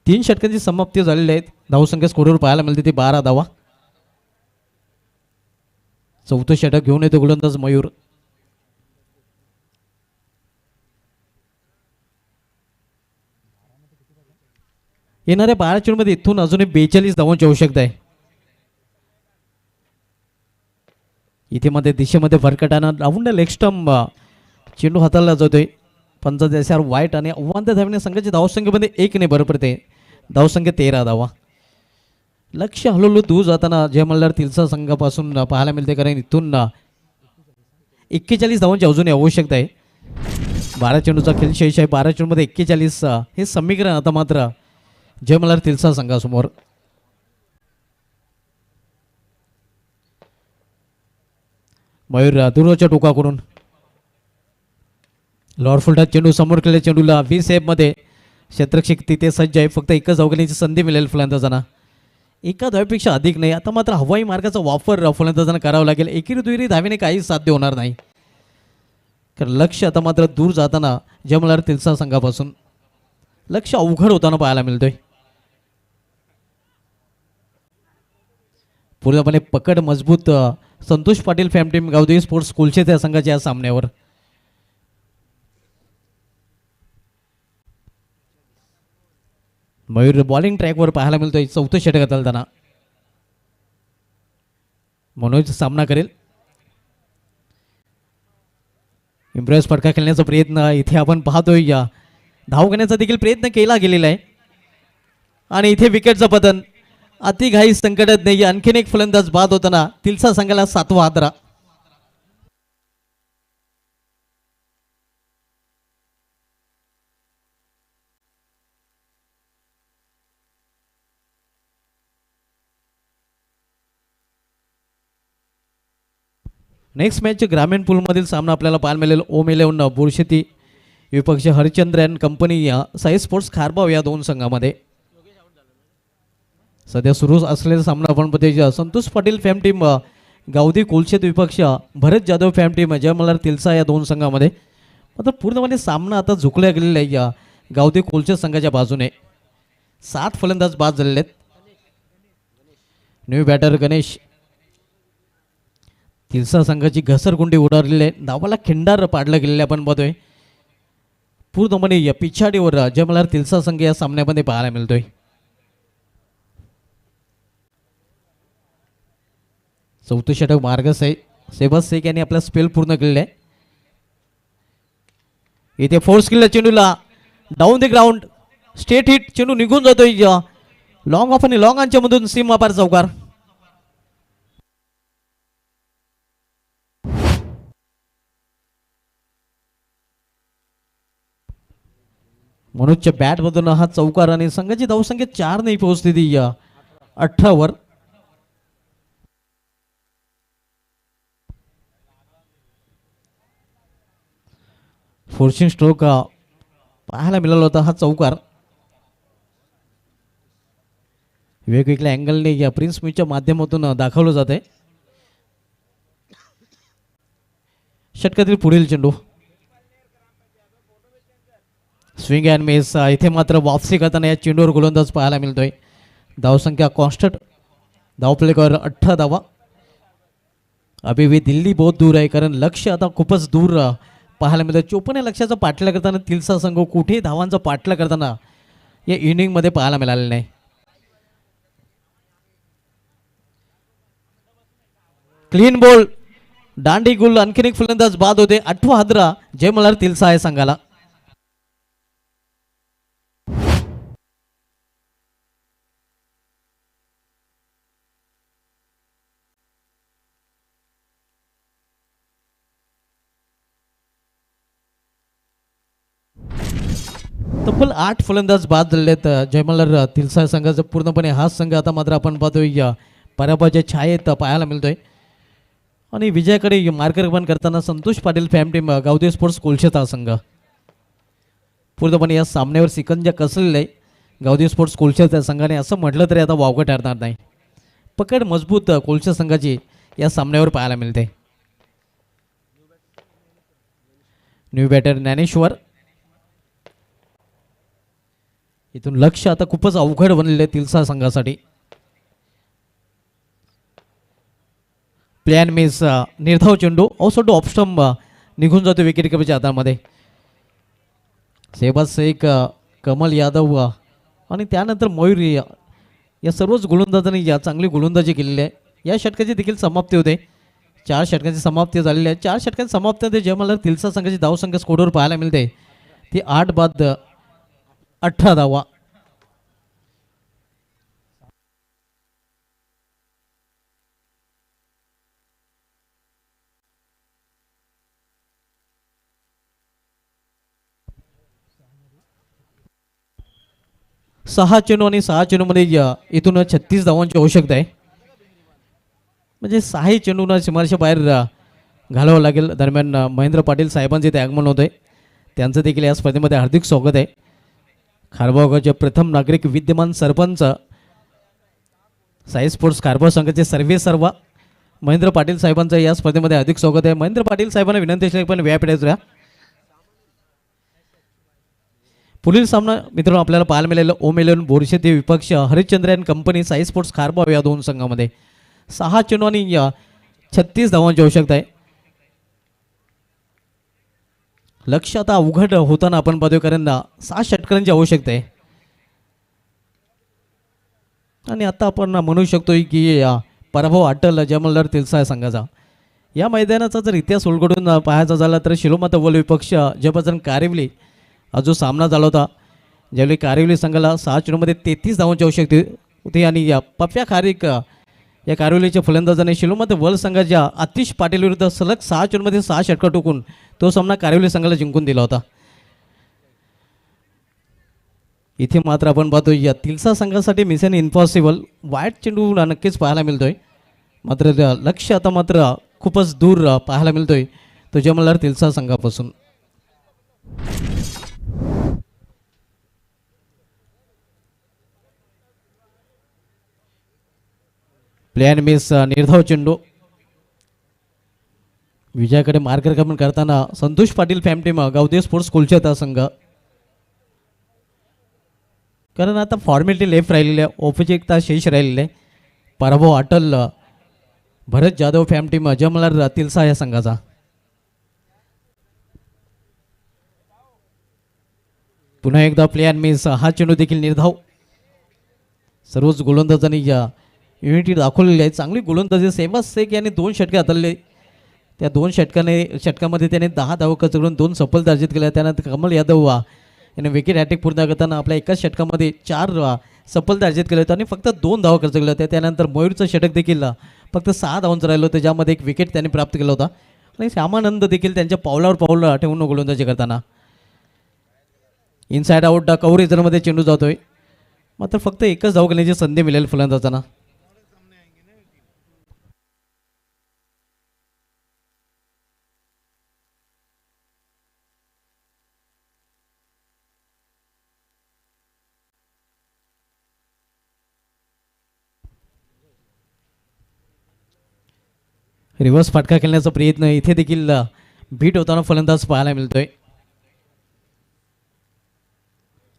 तीन षटकांची समाप्ती झालेली आहेत. धावसंख्या स्कोरवर पाहायला मिळते ती 12 धावा. चौथं षटक घेऊन येतो गोलंदाज मयूर. येणाऱ्या 12 चेंडूमध्ये इथून अजूनही 42 धावांची आवश्यकता आहे. इथे मध्ये दिशेमध्ये भरकटाना राऊंड लेग स्टंप चेंडू हाताळला जातोय. पंचा देशावर वाईट आणि अव्वांत्य धावणे संघाची धावसंख्येमध्ये 1 ने भर पडते. धावसंख्या 13 धावा. लक्ष हळूहळू दूर जाताना जयमल्हार तिलसा संघापासून पाहायला मिळते, कारण इथून 41 धावांची अजूनही आवश्यकता आहे. 12 चेंडूचा खेळ शेष आहे. 12 चेंडूमध्ये 41 हे समीकरण आता मात्र जयमल्हार तिलसा संघासमोर. मयूर दूरच्या टोकाकडून लॉर्ड फुलटात चेंडू समोर केलेल्या चेंडूला मध्ये क्षेत्ररक्षक तिथे सज्ज आहे. फक्त एकच धावखेळीची संधी मिळेल फलंदाजांना, एका धावेपेक्षा अधिक नाही. आता मात्र हवाई मार्गाचा वापर फलंदाजांना करावा लागेल. एकेरी दुहेरी धावेने काही साध्य होणार नाही, कारण लक्ष आता मात्र दूर जाताना जयमल्हार तिलसा संघापासून लक्ष अवघड होताना पाहायला मिळतोय. पूर्णपणे पकड मजबूत Santosh Patil fam team Gavdevi sports स्कूलचे त्या संघाच्या या सामन्यावर. मयूर बॉलिंग ट्रॅकवर पाहायला मिळतोय. चौथं षटक हाताळताना मनोज सामना करेल. इम्प्रेस फटका खेळण्याचा प्रयत्न इथे आपण पाहतोय. या धाव घेण्याचा देखील प्रयत्न केला गेलेला आहे आणि इथे विकेटचं पतन. अतिघाई संकटात नाही. आणखीन एक फलंदाज बाद होताना तिलसा संघाला 7वा हादरा. नेक्स्ट मॅच ग्रामीण पूलमधील सामना आपल्याला पाहायला मिळेल. ओम 11 बोरशेती विपक्ष हरिचंद्र अँड कंपनी या साई स्पोर्ट्स खारबाव या 2 संघामध्ये. सध्या सुरू असलेला सामना आपण बघतोय. संतोष पाटील फॅम टीम गावदी कोलशेत विपक्ष भरत जाधव फॅम टीम जय मल्हार तिलसा या दोन संघामध्ये. मात्र पूर्णपणे सामना आता झुकल्या गेलेला आहे या गावदी कोलशेत संघाच्या बाजूने. 7 फलंदाज बाद झालेले आहेत. New batter Ganesh. तिलसा संघाची घसरगुंडी उडालेली आहे. धावाला खिंडार पाडला गेलेला आपण बघतोय. पूर्णपणे या पिछाडीवर जय मल्हार तिलसा संघ या सामन्यामध्ये पाहायला मिळतोय. चौथं षटक मार्गस आहे. सेबस शेख यांनी आपला स्पेल पूर्ण केलेला आहे. इथे फोर्स केला चेंडूला down the ground. Straight hit. चेंडू निघून जातोय लॉंग ऑफ आणि लॉंग ऑनच्या मधून सीम अपार चौकार. मनोजच्या बॅट मधून हा चौकार आणि संघाची धावसंख्या 4 नाही पोहोचली ती 18 वर. फोर्सिंग स्ट्रोक पाहायला मिळाला होता हा चौकार. वेगवेगळ्या अँगलने या प्रिन्स मीच्या माध्यमातून दाखवलं जात आहे. षटकातील पुढील चेंडू स्विंग अँड मिस. इथे मात्र वापसी करताना या चेंडूवर गोलंदाज पाहायला मिळतोय. धावसंख्या कॉन्स्टंट. धावफलकावर 18 धावा. अभी भी दिल्ली बहुत दूर आहे कारण लक्ष आता खूपच दूर पाहायला मिळतं. 54 लक्षाचा पाठला करताना तिलसा संघ कुठेही धावांचा पाठला करताना या इनिंगमध्ये पाहायला मिळालेलं नाही. Clean ball. दांडी गुल. आणखीन एक फलंदाज बाद होते. 8वा हादरा जय मल्हार तिलसा आहे संघाला. तब्बल 8 फलंदाज बाद झालेले आहेत जय मल्हार तिलसा संघाचा. पूर्णपणे हा संघ आता मात्र आपण पाहतोय पराभवाच्या छायेत पाहायला मिळतोय. आणि विजयाकडे मार्गक्रमण करताना Santosh Patil fam team Gavde sports Kolshet हा संघ. पूर्णपणे या सामन्यावर सिकंजा कसलेला आहे गावदे स्पोर्ट्स कोलशेत या संघाने असं म्हटलं तरी आता वावगं ठरणार नाही. पकड मजबूत कोलशेत संघाची या सामन्यावर पाहायला मिळते. New batter Dnyaneshwar. इथून लक्ष आता खूपच अवघड बनलेले आहे तिलसा संघासाठी. Plan miss. निर्धाव चेंडू औसोटो ऑप्स्टम निघून जातो विकेट किपरच्या हातामध्ये. सेबाज शेख, कमल यादव आणि त्यानंतर मयूर या सर्वच गोलंदाजांनी या चांगली गोलंदाजी केलेली आहे. या षटकाची देखील समाप्ती होते. 4 षटकांची समाप्ती झालेली आहे. 4 षटकांची समाप्ती जय मल्हार तिलसा संघाची धावसंख्या स्कोरवर पाहायला मिळते ती 8 बाद 18 धावा. सहा चेंडू आणि 6 चेंडूमध्ये इथून 36 धावांची आवश्यकता आहे. म्हणजे 6 चेंडूंना सीमारेषा बाहेर घालावं लागेल. दरम्यान महेंद्र पाटील साहेबांचे ते आगमन होत आहे. त्यांचं देखील या स्पर्धेमध्ये हार्दिक स्वागत आहे. खारबावगावचे प्रथम नागरिक विद्यमान सरपंच साई स्पोर्ट्स खारबाव संघाचे सर्वा महेंद्र पाटील साहेबांचं या स्पर्धेमध्ये हार्दिक स्वागत आहे. महेंद्र पाटील साहेबांना विनंती आहे पण व्यापीठ राहा. पुढील सामना मित्रांनो आपल्याला पाहायला मिळालेलं ओम 11 बोरशेती विपक्ष Harishchandra and company Sai sports Kharbav या दोन संघामध्ये 6 चेंडू आणि 36 धावांची आवश्यकता आहे. लक्ष आता अवघड होताना आपण पाहतोय कारण 6 षटकांची आवश्यकता आहे. आणि आता आपण म्हणू शकतोय की पराभव अटल जय मल्हार तिलसा संघाचा. या मैदानाचा जर इतिहास उलगडून पाहायचा झाला तर शिलोमाता वल विपक्ष जयबजरंग कारिवली हा जो सामना झाला होता ज्यावेळी कारिवली संघाला 6 चेंडूमध्ये 33 धावांची आवश्यकता होती आणि या पप्प्या खारीक या कारिवलीच्या फलंदाजाने शिलोमाता वल संघाच्या आतिश पाटील विरुद्ध सलग 6 चेंडूमध्ये 6 षटका टोकून तो सामना कारिवली संघाला जिंकून दिला होता. इथे मात्र आपण पाहतोय या तिलसा संघासाठी मिशन इम्पॉसिबल वाईट चेंडू नक्कीच पाहायला मिळतोय. मात्र लक्ष आता मात्र खूपच दूर पाहायला मिळतोय तो जय मल्हार तिलसा संघापासून. प्लॅन मिस निर्धाव चेंडू विजयाकडे मार्गक्रमण करताना Santosh Patil fam team Gavdev sports कोलचेता संघ. कारण आता फॉर्मॅलिटी लेफ्ट राहिलेली आहे, औपचारिकता शेष राहिलेली आहे. पराभव अटल भरत जाधव फॅम टीम जमलार तिलसा या संघाचा. पुन्हा एकदा प्ले अँड मिस हा चेंडू देखील निर्धाव. सर्वच गोलंदाजांनी युनिटी दाखवलेली आहे. चांगली गोलंदाजी सेहवाग शेख यांनी 2 षटके हाताळले. त्या 2 षटकामध्ये त्याने 10 धावा खर्च करून 2 सफलता अर्जित केल्या. त्यानंतर कमल यादव याने विकेट हॅट्रिक पूर्ण करताना आपल्या एकाच षटकामध्ये 4 सफलता अर्जित केल्या होत्या आणि फक्त 2 धावा खर्च केल्या होत्या. त्यानंतर मयूरचं षटक देखील फक्त 6 धावांचं राहिलं होतं, ज्यामध्ये एक विकेट त्यांनी प्राप्त केला होता. आणि श्यामानंद देखील त्यांच्या पावलावर पाऊल ठेवून गोलंदाजी करताना इनसाइड आउट कव्हरेजमध्ये चेंडू जातोय. मात्र फक्त एकच धाव करण्याची संधी मिळेल फलंदाजांना. रिव्हर्स फटका खेळण्याचा प्रयत्न इथे देखील बीट होताना फलंदाज पाहायला मिळतोय.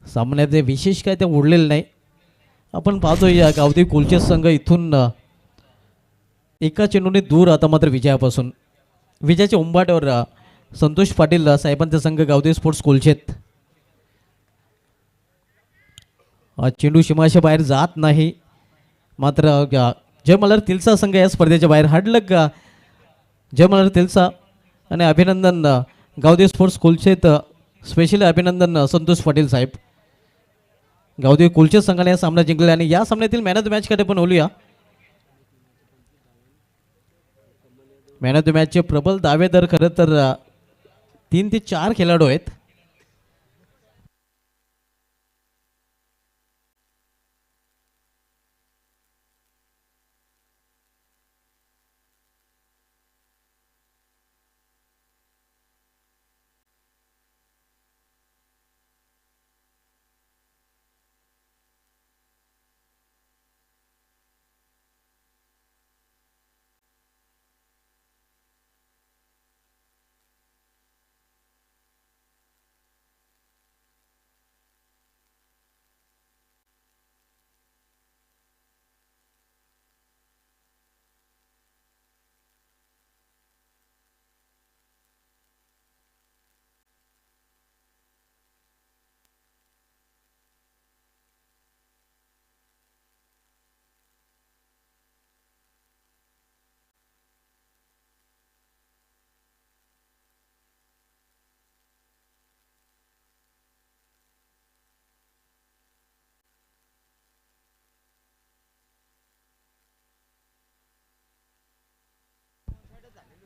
सामन्यात विशेष काय ते उडलेलं नाही. आपण पाहतोय या गावदेव कोलचे संघ इथून एका चेंडूने दूर आता मात्र विजयापासून. विजयाच्या उंबाट्यावर संतोष पाटील साहेबांचा संघ गावदेव स्पोर्ट्स कोलचेत. चेंडू सीमाच्या बाहेर जात नाही. मात्र जय मल्हार तिलसा संघ या स्पर्धेच्या बाहेर. हार्डलक जय मल्हार तिलसा आणि अभिनंदन गावदेव स्पोर्ट्स कोलचेत. स्पेशली अभिनंदन संतोष पाटील साहेब. गावदेव कोलचेत संघाने या सामना जिंकलेला आणि या सामन्यातील मॅन ऑफ द मॅचकडे पण बोलूया. मॅन ऑफ द मॅचचे प्रबल दावेदार खरं तर 3 ते 4 खेळाडू आहेत.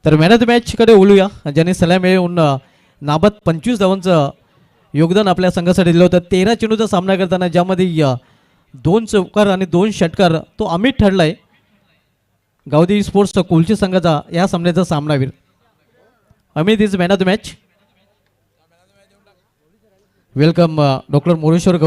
तर मॅन ऑफ द मॅचकडे बोलूया. ज्याने सलामी मिळवून नाबाद 25 धावांचं योगदान आपल्या संघासाठी दिलं होतं. 13 चेंडूचा सामना करताना ज्यामध्ये 2 चौकार आणि 2 षटकार तो अमित ठरला आहे. गावदेवी स्पोर्ट्स कोलचे संघाचा या सामन्याचा सामनावीर Amit is man of the match. Welcome doctor Moreshwar